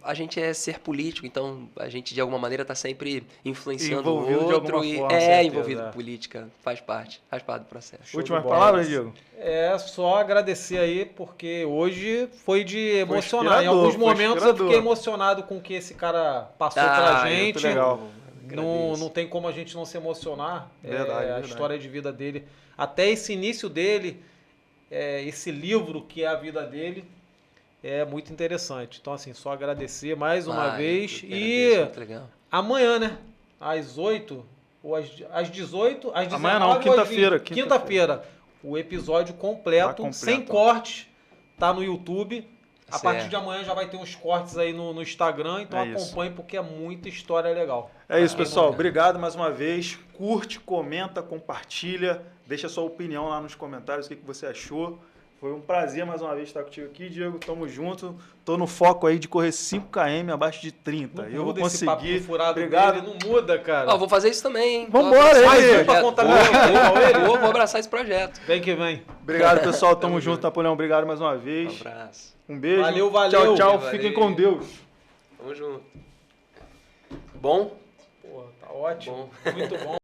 a gente é ser político, então a gente de alguma maneira está sempre influenciando
Envolvido
o
de
outro.
alguma
E
forma,
certeza,
envolvido em política, faz parte do processo.
Show
Últimas
de bola.
palavras, Diego?
É só agradecer aí, porque hoje foi de emocionar. Em
inspirador,
alguns
foi
momentos eu
inspirador.
fiquei emocionado com o que esse cara passou pra
Muito
gente.
legal.
Não tem como a gente não se emocionar.
Verdade,
A
verdade.
história de vida dele, até esse início dele, esse livro que é a vida dele, é muito interessante. Então, assim, só agradecer mais uma vez.
Eu que
E
agradeço, muito legal.
amanhã, né? Às 8, ou às 18, às 19,
Amanhã não,
ou às 20.
quinta-feira.
Quinta-feira. O episódio completo,
Tá completo.
sem corte, tá no YouTube. A partir de amanhã já vai ter uns cortes aí no Instagram, então
É isso.
acompanhe porque é muita história legal.
É isso, pessoal.
bom,
Obrigado mais uma vez. Curte, comenta, compartilha. Deixa a sua opinião lá nos comentários, o que você achou. Foi um prazer mais uma vez estar contigo aqui, Diego. Tamo junto. Tô no foco aí de correr 5 km abaixo de 30.
Não
Eu vou
muda esse papo
conseguir.
do furado
Obrigado.
dele, não muda, cara.
Ó, vou fazer isso também, hein?
Vambora,
Tô abraçando
aí,
esse
pra
projeto.
contaminar
Vou abraçar esse projeto.
Vem que vem.
Obrigado, pessoal. Tamo
Tamo
junto,
junto.
Napoleão. Obrigado mais uma
Um
vez.
abraço.
Um beijo.
Valeu.
Tchau, tchau.
Valeu.
Fiquem com Deus.
Tamo junto. Bom?
Porra, tá ótimo.
Bom.
Muito bom.